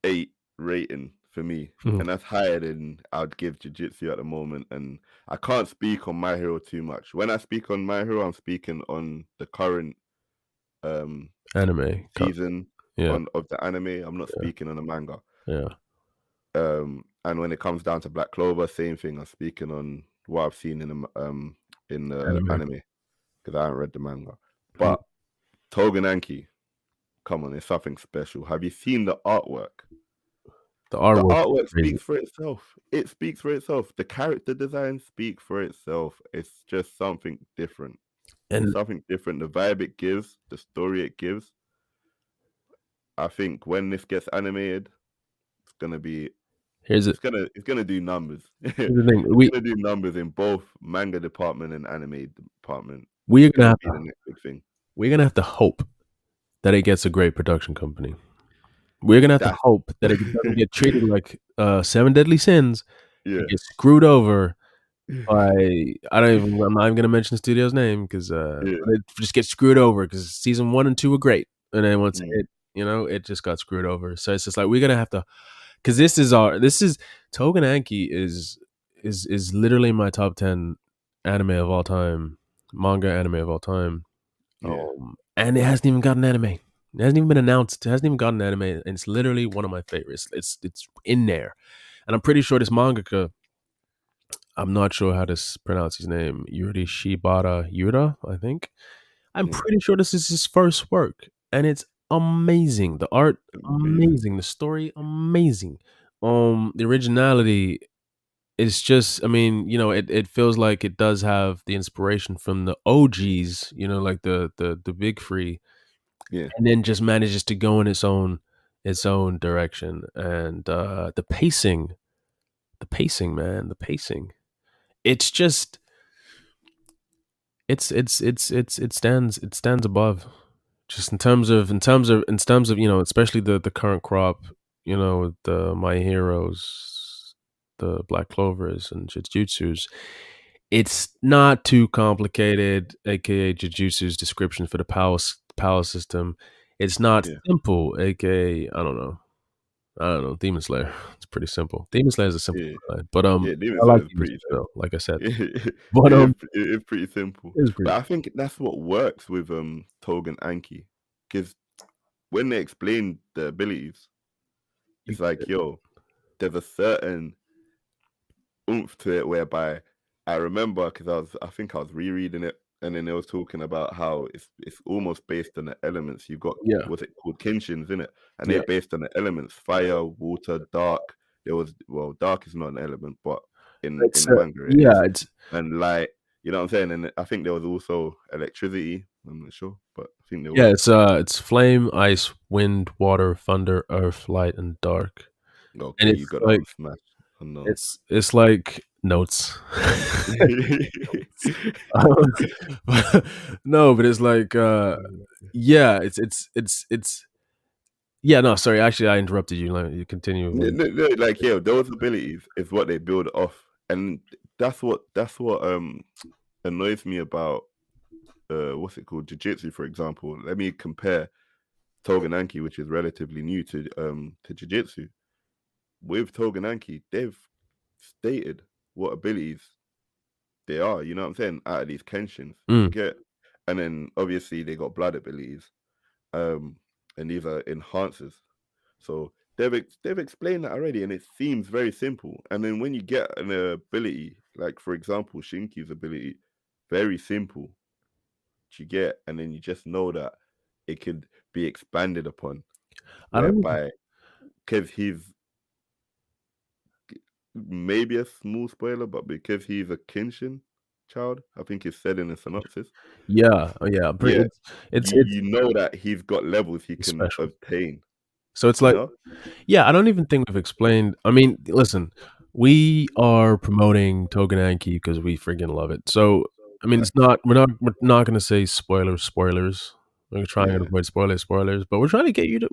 8 rating for me. Mhm. And that's higher than I'd give Jiu-Jitsu at the moment. And I can't speak on My Hero too much. When I speak on My Hero, I'm speaking on the current Anime. season. Yeah. of the anime. I'm not speaking on the manga. Yeah. And when it comes down to Black Clover, same thing. I'm speaking on what I've seen in the anime because I haven't read the manga. But Tougen Anki, come on, it's something special. Have you seen the artwork? The The artwork artwork crazy. speaks for itself. It speaks for itself. The character design speaks for itself. It's just something different. And It's something different. The vibe it gives, the story it gives. I think when this gets animated, it's gonna be here's it. it's gonna do numbers. Here's the thing. It's gonna do numbers in both manga department and anime department. We're It's gonna gonna have be the next big thing. we're gonna have to hope that it gets a great production company. We're gonna have to hope that it doesn't get treated like Seven Deadly Sins. Yeah. It gets screwed over by I'm not even gonna mention the studio's name because it just gets screwed over because season 1 and 2 were great, and then once it just got screwed over. So it's just like we're gonna have to, because this is Tougen Anki is literally my top 10 anime of all time, manga anime of all time. And it hasn't even got an anime. It hasn't even been announced. It hasn't even gotten an anime, and it's literally one of my favorites. It's in there, and I'm pretty sure this mangaka, I'm not sure how to pronounce his name, Urushibara Yura, I think. I'm pretty sure this is his first work, and it's amazing. The art, amazing. The story, amazing. The originality is just, I mean, it feels like it does have the inspiration from the OGs, like the big three. Yeah. And then just manages to go in its own direction. And the pacing, man, the pacing. It's just it stands above, just in terms of especially the current crop, the My Heroes, the Black Clovers and Jujutsus. It's not too complicated, aka Jujutsu's description for the power system. It's not simple, aka I don't know, Demon Slayer. It's pretty simple. Demon Slayer is a simple guide, but Demon I Slayer like is Demon pretty Slayer, simple. like I said. But But it is pretty simple. But I think that's what works with Tougen Anki, because when they explain the abilities, it's like, there's a certain oomph to it whereby I remember, because I think I was rereading it, and then they was talking about how it's almost based on the elements. You've got what's it called, kinshins in it, and they're based on the elements: fire, water, dark. Dark is not an element, but in the manga it is. And light. You know what I'm saying? And I think there was also electricity. I'm not sure, but I think there was. It's flame, ice, wind, water, thunder, earth, light, and dark. Okay, and it's you got like that smash. No. it's like notes. No, but it's like no, sorry, actually I interrupted you. Like, you continue. No, like those abilities is what they build off, and that's what annoys me about what's it called, Jiu-Jitsu, for example. Let me compare Tougen Anki, which is relatively new to Jiu-Jitsu. With Tougen Anki, they've stated what abilities they are, you know what I'm saying, out of these kenshins. You get, and then obviously they got blood abilities, and these are enhancers. So they've explained that already, and it seems very simple. And then when you get an ability, like for example Shinki's ability, very simple, you get, and then you just know that it could be expanded upon, whereby, because he's maybe a small spoiler, but because he's a Kenshin child, I think it's said in the synopsis. It's you know that he's got levels he can obtain. So it's like, I don't even think we've explained. I mean, listen, we are promoting Tougen Anki because we freaking love it. So I mean, we're not going to say spoilers. We're trying to avoid spoilers, but we're trying to get you to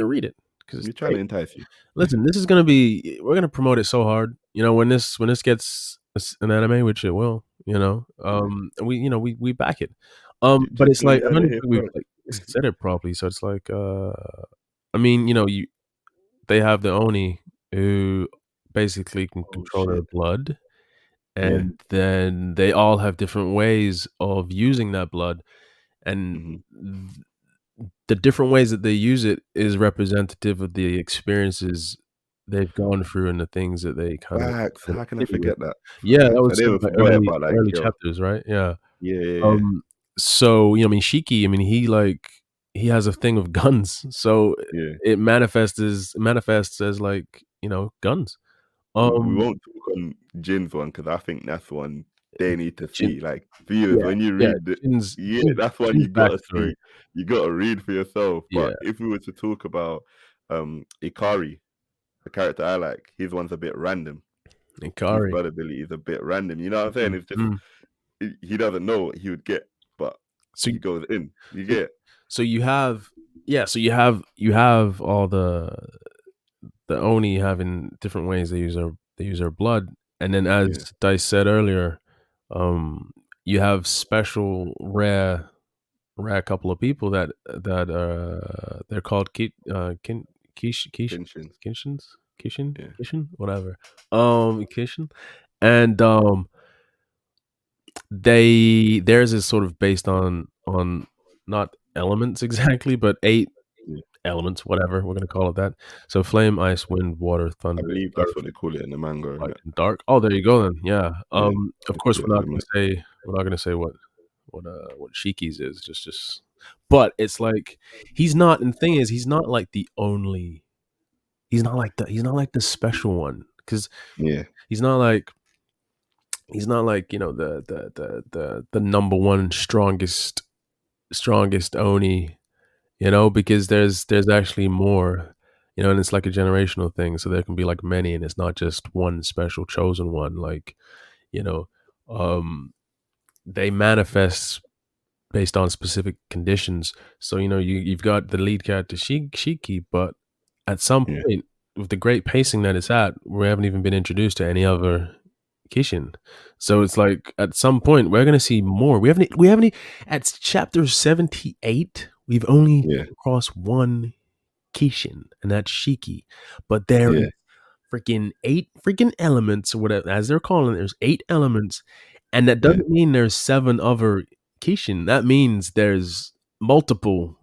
read it, because we're trying to entice you. Listen, this is we're gonna promote it so hard. When this gets an anime, which it will, we back it. But it's like, I don't think we've said it properly. So it's like, I mean, they have the Oni who basically can control their blood, and then they all have different ways of using that blood, and the different ways that they use it is representative of the experiences they've gone through and the things that they kind of Facts. How can I deal with. forget that? Yeah, that Facts. I was some never of the forgot about like early yo. chapters, right? Yeah. Yeah, yeah, So, I mean, Shiki, I mean, he has a thing of guns, so yeah. it manifests as like, guns. We Um, won't talk on Jin's one because I think that's one they need to Jin see. Like viewers, yeah, when you yeah, read the Jin's yeah, Jin's that's one Jin's you gotta backstory. see. You gotta read for yourself. Yeah, But if we were to talk about Ikari, the character I like, his one's a bit random. His Ikari. blood ability is a bit random. You know what I'm saying? It's just Mhm. he doesn't know what he would get, but So he goes in. You get so you have all the Oni having different ways they use their blood, and then as yeah, Dice said earlier, um, you have special rare couple of people that they're called tensions. Yeah, Kishin, whatever, Kishin, and theirs is sort of based on not elements exactly, but 8 yeah. elements, whatever we're gonna call it that. So flame, ice, wind, water, I thunder, believe that's earth, what they call it in the manga, isn't light, it? and dark. Oh, there you go then. Yeah. Yeah, Of they course, call it element. we're not gonna say what Shiki's is. Just. But it's like he's not. And the thing is, he's not like the only. He's not like the special one because Yeah, he's not like the number one strongest Oni, because there's actually more, and it's like a generational thing. So there can be like many, and it's not just one special chosen one. Like, you know, um, they manifest based on specific conditions. So you've got the lead character Shiki, but at some yeah, point, with the great pacing that it's at, we haven't even been introduced to any other Kishin. So it's like at some point we're gonna see more. We haven't at chapter 78. We've only yeah, crossed one Kishin, and that's Shiki. But there yeah, is freaking 8 freaking elements, or whatever as they're calling it. There's 8 elements, and that yeah. doesn't mean there's 7 other Kishin. That means there's multiple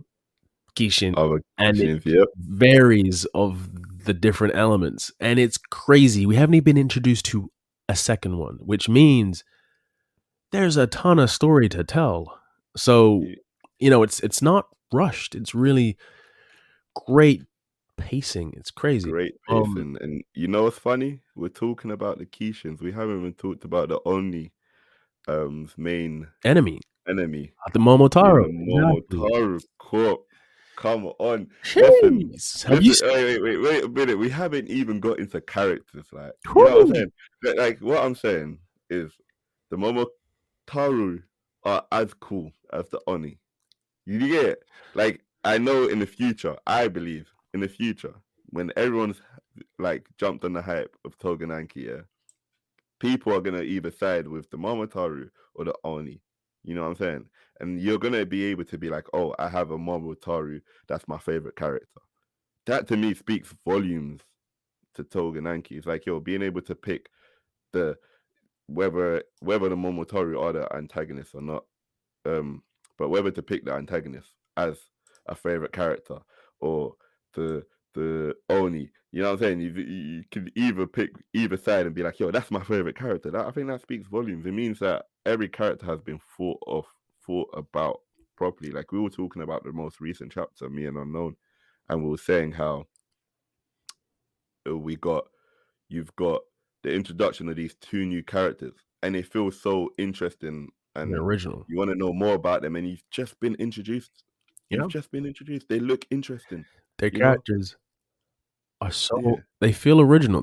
Kishin, Other and it questions, yep. varies of the different elements, and it's crazy. We haven't even been introduced to a second one, which means there's a ton of story to tell. So, Yeah, it's not rushed. It's really great pacing. It's crazy. great pacing. And you know what's funny? We're talking about the Keishins. We haven't even talked about the only main Enemy, enemy the being Momotaro. the Exactly. Momotaru Corp. Come on. Listen. Jeez. Have you Listen, seen? wait a minute. We haven't even got into characters. Like, you know what I'm Whew. saying? What I'm saying is the Momotaru are as cool as the Oni. You get it? Like, I know in the future, I believe in the future, when everyone's like jumped on the hype of Tougen Anki, yeah, people are gonna either side with the Momotaru or the Oni. You know what I'm saying? And you're gonna be able to be like, oh, I have a Momotaru, that's my favorite character. That to me speaks volumes to Tougen Anki. It's like, yo, being able to pick the whether the Momotaru are the antagonist or not, um, but whether to pick the antagonist as a favorite character or the Oni, you know what I'm saying? You could either pick either side and be like, yo, that's my favorite character. I think that speaks volumes. It means that every character has been thought about properly. Like we were talking about the most recent chapter, Me and Unknown, and we were saying how we got you've got the introduction of these 2 new characters, and it feels so interesting, The and original. you want to know more about them, and you've just been introduced. Yeah. They look interesting, Their you know? characters are Yeah, they feel original.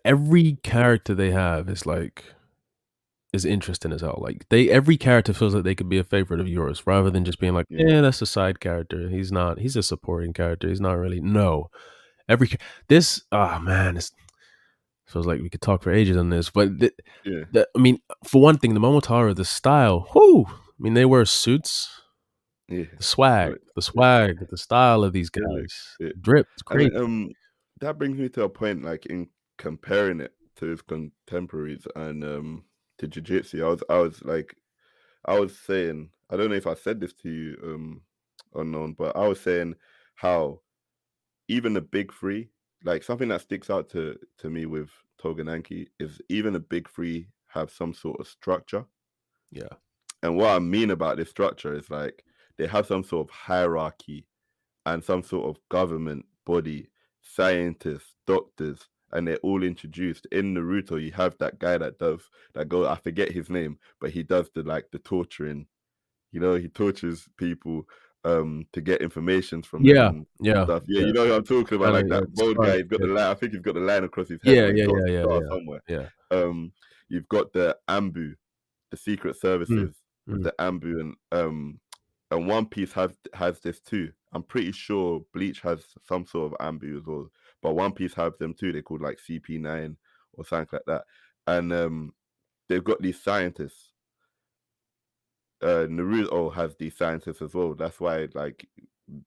Every character they have is interesting as hell. Like every character feels like they could be a favorite of yours, rather than just being like, yeah, yeah, that's a side character. He's not. He's a supporting character. He's not really. No, every this. Oh man, it feels like we could talk for ages on this. But yeah, I mean, for one thing, the Momotaro, the style. Whoo! I mean, they wear suits. yeah. Look, The yeah, swag, the style of these they look guys, it. drip. It's And crazy. that brings me to a point, like in comparing it to his contemporaries and to jiu-jitsu. I was saying, I don't know if I said this to you Unknown, but I was saying how even the big three, like something that sticks out to me with Tougen Anki is even the big three have some sort of structure. Yeah. And what I mean about this structure is like they have some sort of hierarchy and some sort of government body, scientists, doctors, and they're all introduced. In Naruto, you have that guy that I forget his name, but he does the torturing. You know, he tortures people to get information from them Yeah. and Yeah. stuff. Yeah, Yeah. you know what I'm talking about, like Yeah. that bald guy. Scarlet. He's got Yeah. the line. I think he's got the line across his head, Yeah. or he's Yeah. got a Yeah. star Yeah. somewhere. Yeah. You've got the Ambu, the secret Mm. services with Mm. the Ambu, and One Piece has this too. I'm pretty sure Bleach has some sort of Ambu as well, but One Piece have them too. They're called like CP9 or something like that, and they've got these scientists. Naruto has these scientists as well. That's why, like,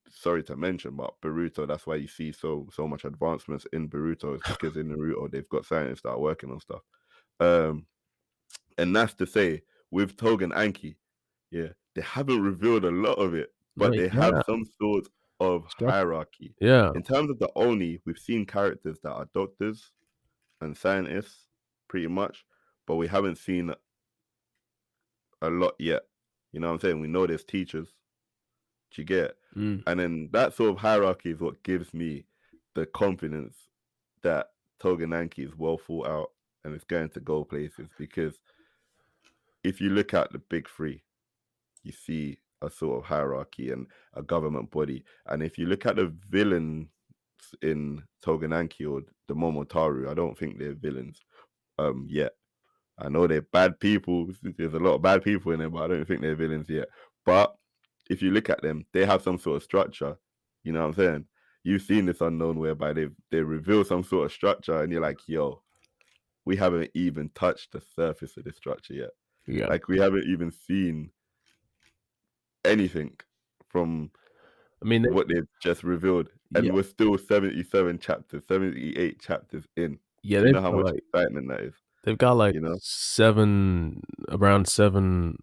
sorry to mention, but Boruto. That's why you see so much advancements in Boruto. Is because in Naruto they've got scientists that are working on stuff. Um, and that's to say, with Tougen Anki, yeah, they haven't revealed a lot of it, but Like, they have yeah. some sort of Structure. hierarchy. Yeah. In terms of the Oni, we've seen characters that are doctors and scientists, pretty much, but we haven't seen a lot yet. You know what I'm saying? We know there's teachers. Do you get? Mm. And then that sort of hierarchy is what gives me the confidence that Tougen Anki is well thought out and it's going to go places, because if you look at the big three, you see a sort of hierarchy and a government body. And if you look at the villains in Tougen Anki or the Momotaru, I don't think they're villains yet. I know they're bad people. There's a lot of bad people in there, but I don't think they're villains yet. But if you look at them, they have some sort of structure. You know what I'm saying? You've seen this Unknown whereby they reveal some sort of structure, and you're like, yo, we haven't even touched the surface of this structure yet. Yeah. Like, we haven't even seen anything from I mean, what they've just revealed, and yeah. we're still 77 chapters, 78 chapters in. Yeah. Do you They've know how got much like excitement that is? they've got like You know, around seven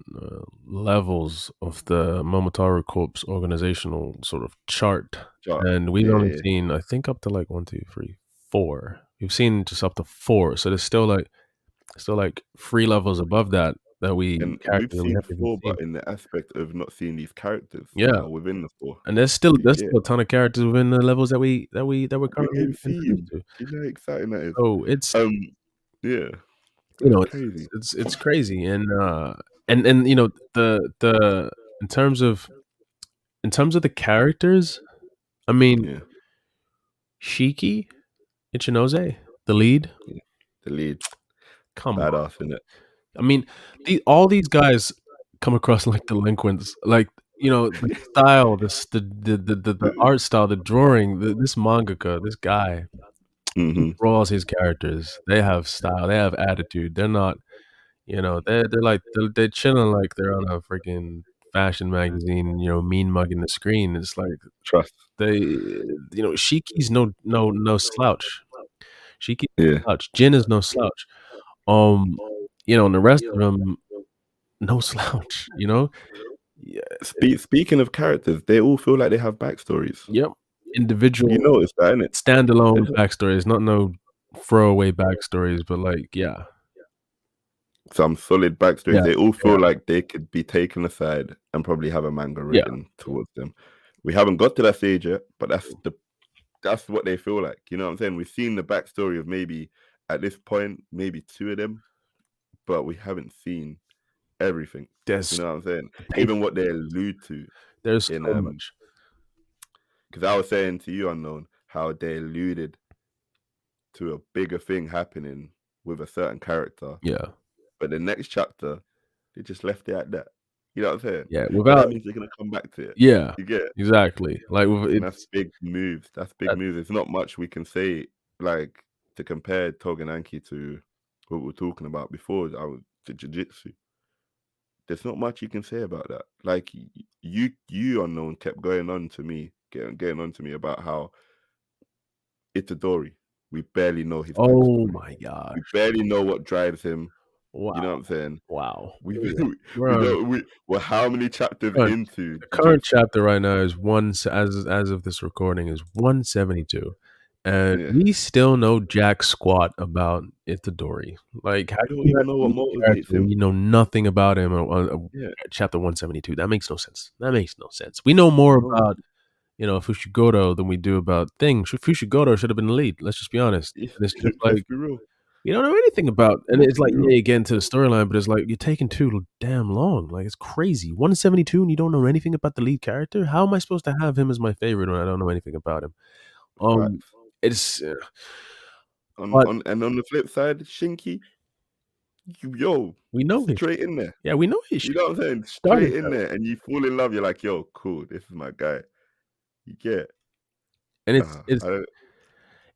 levels of the Momotaru Corp's organizational sort of chart, and we've only yeah. seen, I think, up to like 1, 2, 3, 4. We've seen just up to 4, so there's still like 3 levels above that And we've character that we seen haven't even 4, seen. but in the aspect of not seeing these characters that Yeah, are within the 4. and there's still You get a ton of characters within the levels that we're we currently ain't introduced seen. to. You know how exciting that is. So it's Yeah, you that's know crazy. it's crazy, and you know the in terms of the characters, I mean, Yeah, Shiki Ichinose, the lead, yeah. The lead, come on. badass in it. I mean, all these guys come across like delinquents. Like, you know, the style, the art style, the drawing. This mangaka, this guy, he Mm-hmm. draws his characters. They have style. They have attitude. They're not, you know, they're chilling like they're on a freaking fashion magazine. You know, mean mugging the screen. It's like Trust. Shiki's no slouch. Shiki's no Yeah. slouch. Jin is no slouch. Um, and the rest of them, no slouch. Yeah, Speaking of characters, they all feel like they have backstories. yep. You Individual, notice that, innit? standalone backstories, not no throwaway backstories, but like, yeah, Some solid backstories. yeah, They all yeah, feel like they could be taken aside and probably have a manga yeah. written towards them. We haven't got to that stage yet, but that's what they feel like. You know what I'm saying? We've seen the backstory of maybe at this point, maybe 2 of them, but we haven't seen everything. You There's know what I'm saying? paper. Even what they allude to There's in so much. because I was saying to you, Unknown, how they alluded to a bigger thing happening with a certain character, Yeah, but the next chapter they just left it at that. You know what I'm saying? yeah. But Without, that means they're gonna come back to it. yeah, You get it? exactly. Like And that's it's big moves. That's big that, moves. There's not much we can say like to compare Tougen Anki to what we were talking about before, to jiu-jitsu. There's not much you can say about that. Like you Unknown kept going on to me, getting on to me about how Itadori, we barely know his oh backstory. my gosh. We barely know what drives him. You know what Wow. I'm saying? Wow. We Yeah. we We're don't we're how many chapters current into the current Jujutsu? chapter right now is as of this recording is 172, and Yeah. we still know jack squat about Itadori. Like, how We do don't you even have know a what lead character motivates when him. you know nothing about him Yeah. chapter 172? That makes no sense. That makes no sense. We know more No. about, Fushiguro than we do about things. Fushiguro should have been the lead. Let's just be honest. And it's just Let's like, be real. we don't know anything about, and Let's it's like, be yeah, real. you get into the storyline, but it's like you're taking too damn long. Like, it's crazy. 172 and you don't know anything about the lead character. How am I supposed to have him as my favorite when I don't know anything about him? Facts. It's On but on and on the flip side, Shinky, yo, we know his straight in there. yeah, we know his You shit. know what I'm saying? Starting Straight in point. there, and you fall in love. You're like, yo, cool. This is my guy. You get. And it's it's I don't.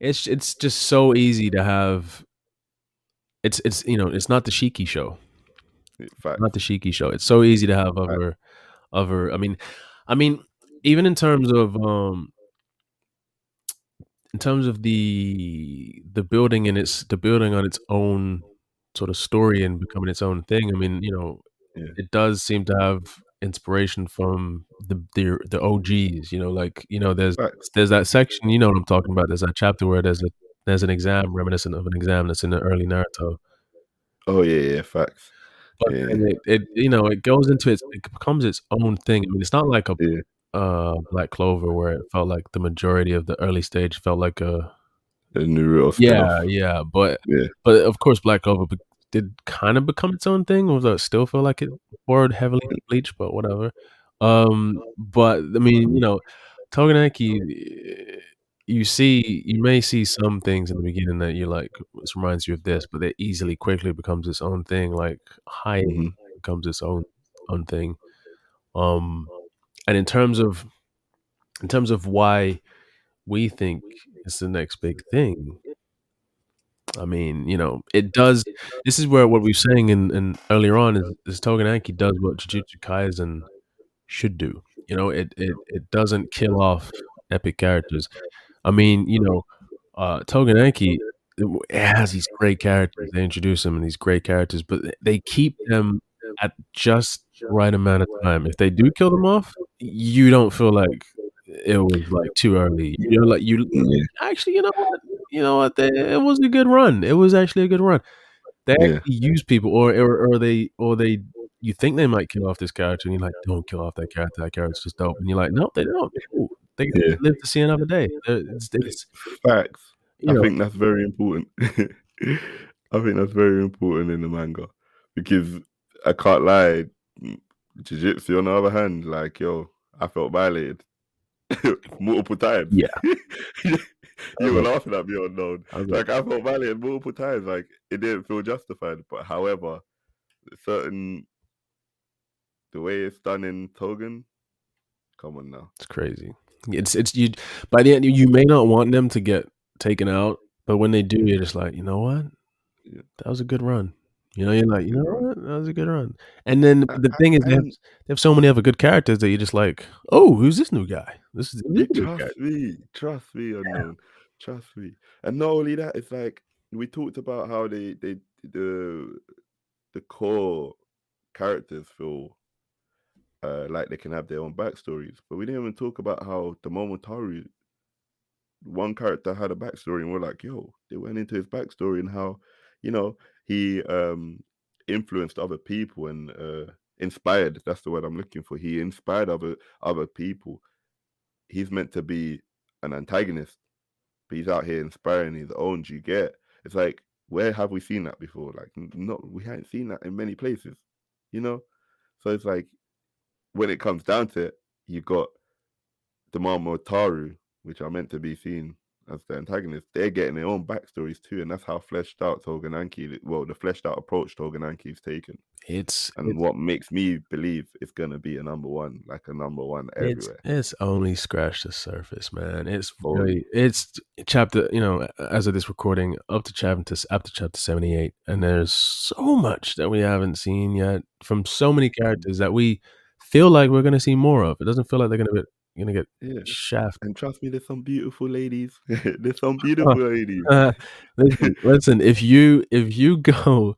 it's it's just so easy to have. It's not the Shiki show. Not the Facts. Shiki show. It's so easy to have Facts. other. I mean, even in terms of the building and the building on its own sort of story and becoming its own thing. I mean, Yeah. it does seem to have inspiration from the OGs. Facts. There's that section. You know what I'm talking about. There's that chapter where there's an exam reminiscent of an exam that's in the early Naruto. Oh yeah. Facts. But Yeah. then it goes into it becomes its own thing. I mean, it's not like a Yeah. Black Clover where it felt like the majority of the early stage felt like a The Naruto yeah, spin-off. yeah, but Yeah. of course Black Clover did kind of become its own thing, although it still felt like it poured heavily in Bleach, but whatever. But I mean, Tougen Anki, you may see some things in the beginning that you're like, this reminds you of this, but it easily quickly becomes its own thing. Like High Hmm. becomes its own thing. Um, and in terms of why we think it's the next big thing. I mean, it does. This is where what we were saying in earlier on is Tougen Anki does what Jujutsu Kaisen should do. It doesn't kill off epic characters. I mean, Tougen Anki it has these great characters. They introduce them in these great characters, but they keep them at just right amount of time. If they do kill them off, you don't feel like it was like too early. You're like Yeah. actually, you know what? It was a good run. It was actually a good run. They Yeah. actually use people, or they. You think they might kill off this character, and you're like, "Don't kill off that character. That character's just dope." And you're like, "No, they don't. Ooh, they Yeah. live to see another day." It's Facts. you I know, think that's very important. I think that's very important in the manga because I can't lie. Jiu-jitsu, on the other hand, like, yo, I felt violated multiple times. yeah. You were laughing at me unknown. I was like, Like, I felt violated multiple times. Like, it didn't feel justified. But however, the way it's done in Togen, come on now. it's crazy. It's you. By the end, you may not want them to get taken out, but when they do, you're just like, you know what? Yeah. That was a good run. You're like, you know Good run. what? That was a good run. And then the thing is, And they have so many other good characters that you're just like, oh, who's this new guy? This is you a new character. trust me, unknown, trust me. And not only that, it's like we talked about how the the core characters feel like they can have their own backstories, but we didn't even talk about how the Momotaru, one character had a backstory, and we're like, yo, they went into his backstory and how, he influenced other people and inspired. That's the word I'm looking for. He inspired other people. He's meant to be an antagonist, but he's out here inspiring his own. Do you get? It's like, where have we seen that before? Like, no, we haven't seen that in many places, you know. So it's like, when it comes down to it, you got the Momotaru, which are meant to be seen as the antagonist. They're getting their own backstories too, and that's how fleshed out Tougen Anki. Well, the fleshed out approach Tougen Anki's taken, It's and what makes me believe it's gonna be a number one, like a number one it's everywhere. it's only scratched the surface, man. Only. It's chapter, as of this recording, up to chapter 78, and there's so much that we haven't seen yet from so many characters that we feel like we're gonna see more of. It doesn't feel like they're gonna Yeah. shafted. And trust me, there's some beautiful ladies. There's some beautiful ladies. Listen. If you go,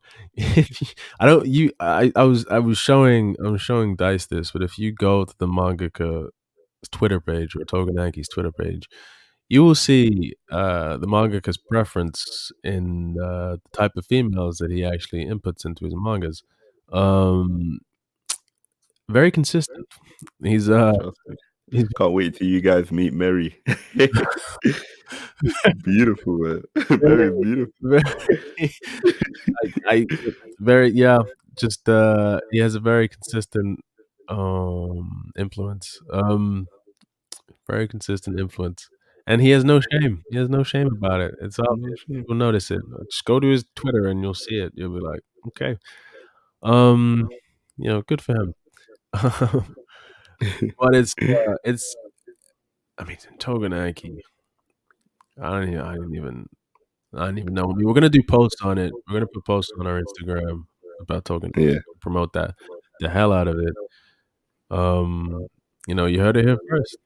I was showing Dice this, but if you go to the mangaka Twitter page or Tougen Anki's Twitter page, you will see the mangaka's preference in the type of females that he actually inputs into his mangas. Very consistent. He's Trust me. he's Can't wait till you guys meet Mary. Beautiful, man. very, Mary's beautiful. very I very just he has a very consistent influence. Very consistent influence. And he has no shame. He has no shame about it. It's No obvious. shame. You'll notice it. Just go to his Twitter and you'll see it. You'll be like, okay. Good for him. But it's I mean, Tougen Anki. I didn't even know. We were gonna do posts on it. We're gonna put posts on our Instagram about Tougen. Yeah. Promote that the hell out of it. You heard it here first.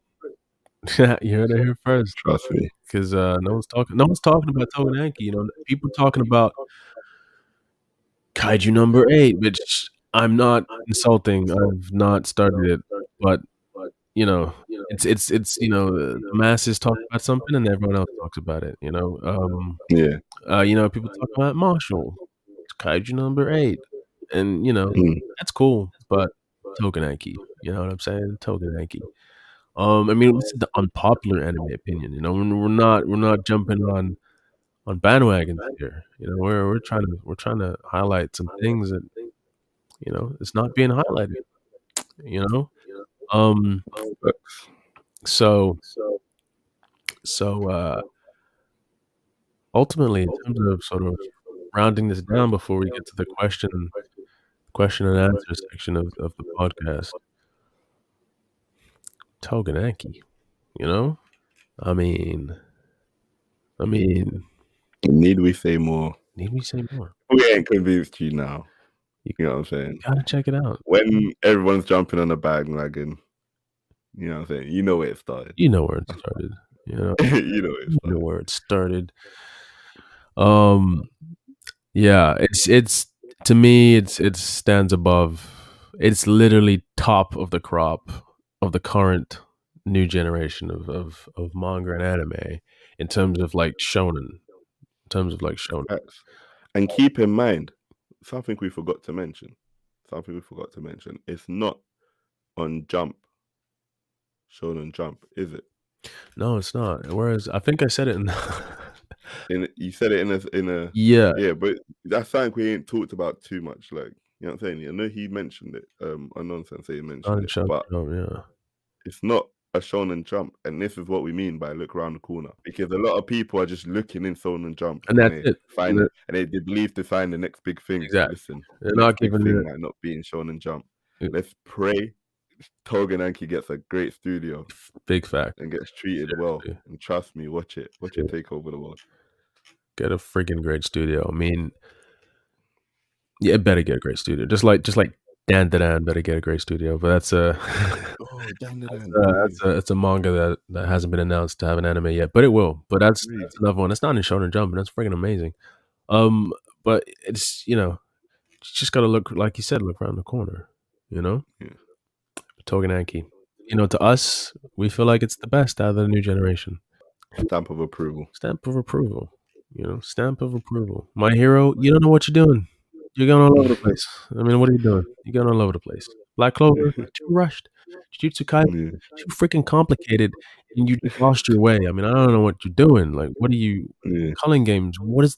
You heard it here first. Trust me. Because no one's talking about Tougen Anki. People talking about Kaiju number 8, which I'm not insulting. I've not started it, but it's the masses talk about something and everyone else talks about it. Yeah. People talk about Marshall, Kaiju number 8, and Mm. that's cool, but Tougen Anki, you know what I'm saying? Tougen Anki. I mean, this is the unpopular anime opinion. We're not jumping on bandwagons here. We're trying to highlight some things that it's not being highlighted. So ultimately, in terms of sort of rounding this down before we get to the question and answer section of the podcast, Tougen Anki, I mean, Need we say more? need we say more? We ain't convinced you now. You know what I'm saying? Gotta check it out. When everyone's jumping on the bandwagon, you know what I'm saying? You know where it started. You know where it started. You know where it You started. know where it started. Yeah, it's to me it stands above. It's literally top of the crop of the current new generation of manga and anime in terms of like shonen. Facts. And keep in mind, something we forgot to mention. It's not on Jump. Shonen Jump, is it? No, it's not. Whereas I think I said it You said it in a yeah. But that's something we ain't talked about too much. Like, you know what I'm saying? I know he mentioned it. Unknown Sensei mentioned it, but Yeah. it's not a Shonen Jump, and this is what we mean by look around the corner, because a lot of people are just looking in Shonen Jump And that's they it. find it, and they believe to find the next big thing. Exactly. Listen, They're the not next big giving thing it. might not be in Shonen Jump. It- Let's pray Tougen Anki gets a great studio Big fact. and gets treated well. And trust me, watch it take over the world. Get a freaking great studio. I mean, yeah, it better get a great studio. Just like Dan better get a great studio. But that's it's a manga that hasn't been announced to have an anime yet, but it will. But that's another one. It's not in Shonen Jump, and that's freaking amazing. But it's you just gotta look, like you said, look around the corner. Yeah. Tougen Anki. To us, we feel like it's the best out of the new generation. Stamp of approval. Stamp of approval. Stamp of approval. My hero, you don't know what you're doing. You're going all over the place. I mean, what are you doing? You're going all over the place. Black Clover, too rushed. Jujutsu Kaisen, too freaking complicated, and you just lost your way. I mean, I don't know what you're doing. Like, what are you? Culling games. What is?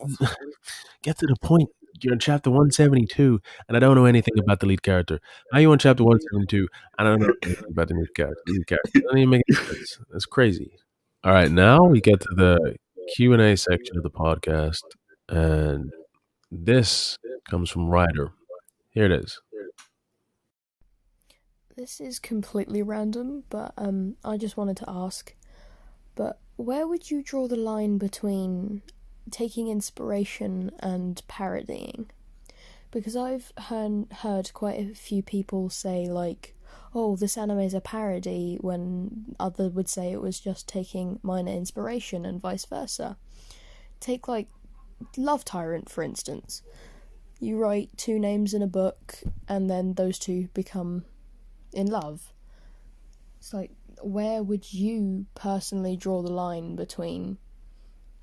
Get to the point. You're in chapter 172, and I don't know anything about the lead character. How are you on chapter 172, and I don't know anything about the lead character? It doesn't even make any sense. It's crazy. All right, now we get to the Q&A section of the podcast, and this comes from Ryder. Here it is. This is completely random, but I just wanted to ask, but where would you draw the line between taking inspiration and parodying? Because I've heard quite a few people say, like, oh, this anime is a parody, when others would say it was just taking minor inspiration, and vice versa. Take, like, Love Tyrant, for instance. You write two names in a book, and then those two become in love. It's like, where would you personally draw the line between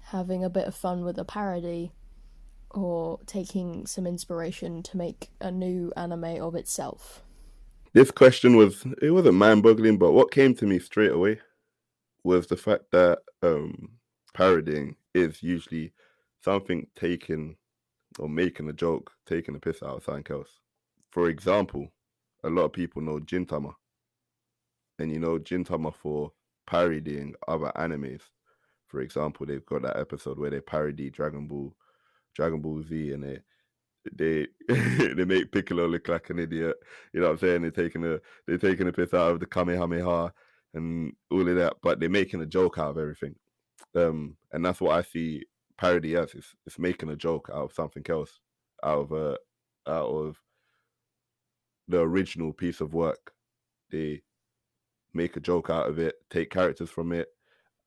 having a bit of fun with a parody or taking some inspiration to make a new anime of itself? This question wasn't mind-boggling, but what came to me straight away was the fact that parodying is usually something taken or making a joke, taking a piss out of something else. For example, a lot of people know Gintama, and Gintama for parodying other animes. For example, they've got that episode where they parody Dragon Ball Z, and they they make Piccolo look like an idiot. You know what I'm saying? They're taking a piss out of the Kamehameha and all of that, but they're making a joke out of everything. And that's what I see parody as. It's making a joke out of something else, out of the original piece of work. They make a joke out of it, take characters from it,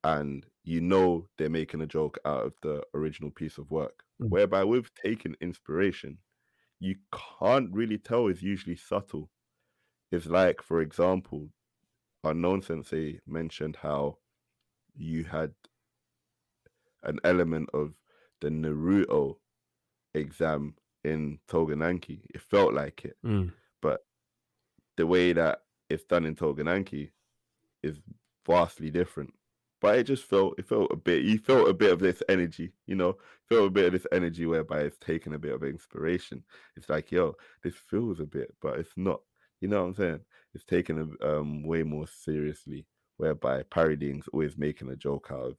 and they're making a joke out of the original piece of work. Whereby with taking inspiration, you can't really tell. It's usually subtle. It's like, for example, Unknown Sensei mentioned how you had an element of the Naruto exam in Tougen Anki. It felt like it, but the way that it's done in Tougen Anki is vastly different. But it felt a bit. You felt a bit of this energy, felt a bit of this energy whereby it's taking a bit of inspiration. It's like, yo, this feels a bit, but it's not. You know what I'm saying? It's taken way more seriously, whereby parodying's always making a joke out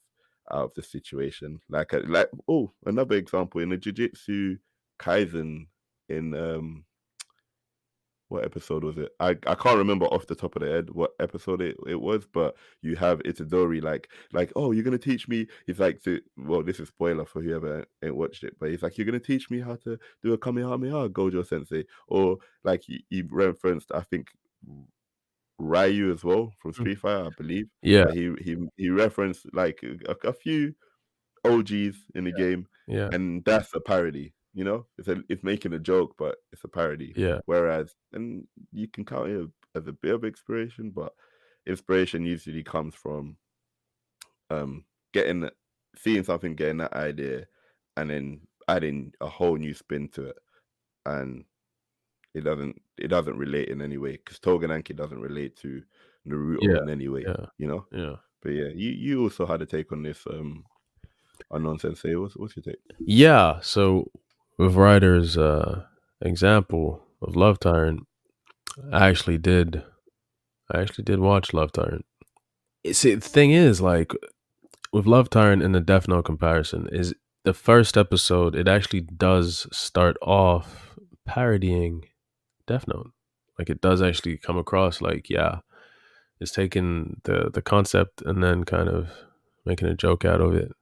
of the situation. Another example in the Jujutsu Kaisen in what episode was it? I can't remember off the top of the head what episode it was, but you have Itadori like, oh, you're gonna teach me. He's like, this is spoiler for whoever ain't watched it, but he's like, you're gonna teach me how to do a Kamehameha, Gojo Sensei, or like he referenced, I think, Ryu as well from Street Fighter, I believe. Yeah. But he referenced like a few OGs in the game, and that's a parody. It's making a joke, but it's a parody. Yeah. Whereas, and you can count it as a bit of inspiration, but inspiration usually comes from seeing something, getting that idea, and then adding a whole new spin to it. And it doesn't relate in any way, because Tougen Anki doesn't relate to Naruto in any way. Yeah. But yeah, you also had a take on this Unknown Sensei. What's your take? Yeah, so with Ryder's example of Love Tyrant, I actually did watch Love Tyrant. See, the thing is, like, with Love Tyrant and the Death Note comparison, is the first episode, it actually does start off parodying Death Note. Like, it does actually come across like, yeah, it's taking the concept and then kind of making a joke out of it.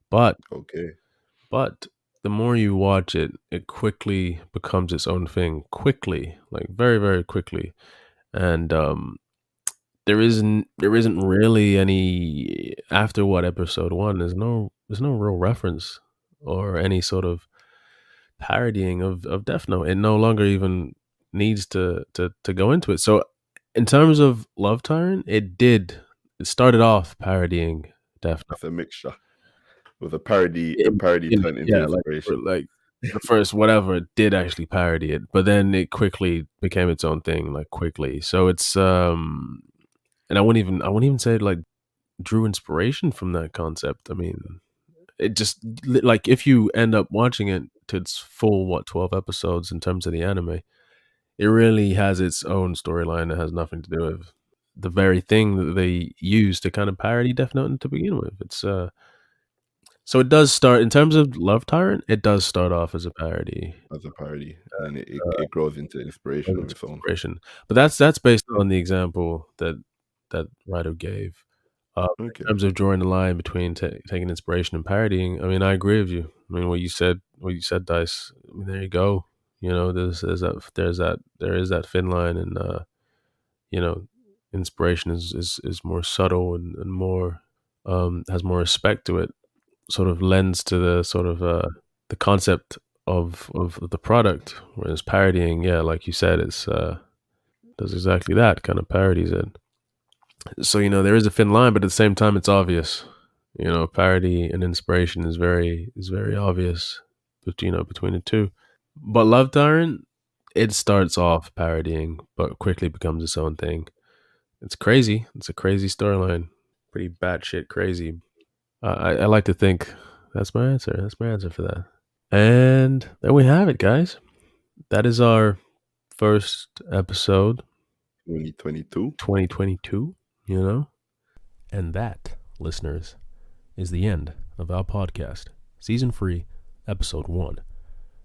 But the more you watch it, it quickly becomes its own thing. Quickly, like very, very quickly. And there isn't really any, after what episode 1, there's no real reference or any sort of parodying of Death Note. It no longer even needs to go into it. So in terms of Love Tyrant, it started off parodying Death Note. That's a mixture. With a parody turned into inspiration. Like the first whatever, it did actually parody it, but then it quickly became its own thing, like quickly. So it's and I wouldn't even say it like drew inspiration from that concept. I mean, it just, like, if you end up watching it to its full 12 episodes in terms of the anime, it really has its own storyline that has nothing to do with the very thing that they use to kind of parody Death Note to begin with. It's so it does start, in terms of Love Tyrant, it does start off as a parody. And it grows into inspiration of its own. But that's based on the example that Ryder gave. In terms of drawing the line between taking inspiration and parodying, I mean, I agree with you. I mean, what you said, Dicee. I mean, there you go. There is that thin line, and inspiration is more subtle and more has more respect to it, sort of lends to the sort of the concept of the product, whereas parodying, yeah, like you said, it's does exactly that, kind of parodies it. So there is a thin line, but at the same time it's obvious. Parody and inspiration is very obvious, but between the two. But Love Tyrant, it starts off parodying but quickly becomes its own thing. It's crazy. It's a crazy storyline, pretty batshit crazy. I like to think that's my answer. That's my answer for that. And there we have it, guys. That is our first episode, 2022. 2022, And that, listeners, is the end of our podcast, Season 3, Episode 1.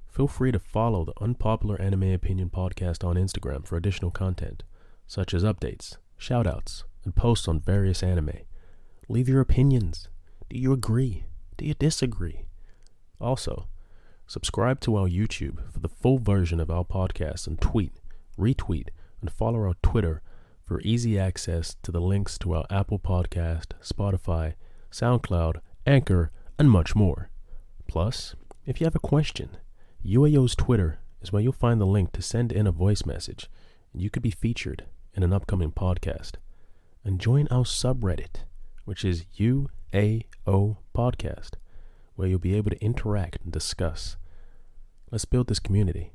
Feel free to follow the Unpopular Anime Opinion Podcast on Instagram for additional content, such as updates, shoutouts, and posts on various anime. Leave your opinions. Do you agree? Do you disagree? Also, subscribe to our YouTube for the full version of our podcast and tweet, retweet, and follow our Twitter for easy access to the links to our Apple Podcast, Spotify, SoundCloud, Anchor, and much more. Plus, if you have a question, UAO's Twitter is where you'll find the link to send in a voice message, and you could be featured in an upcoming podcast. And join our subreddit, which is UAO Podcast, where you'll be able to interact and discuss. Let's build this community.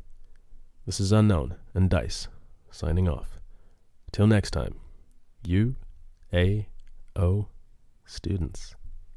This is Unknown and Dicee, signing off. Till next time, UAO students.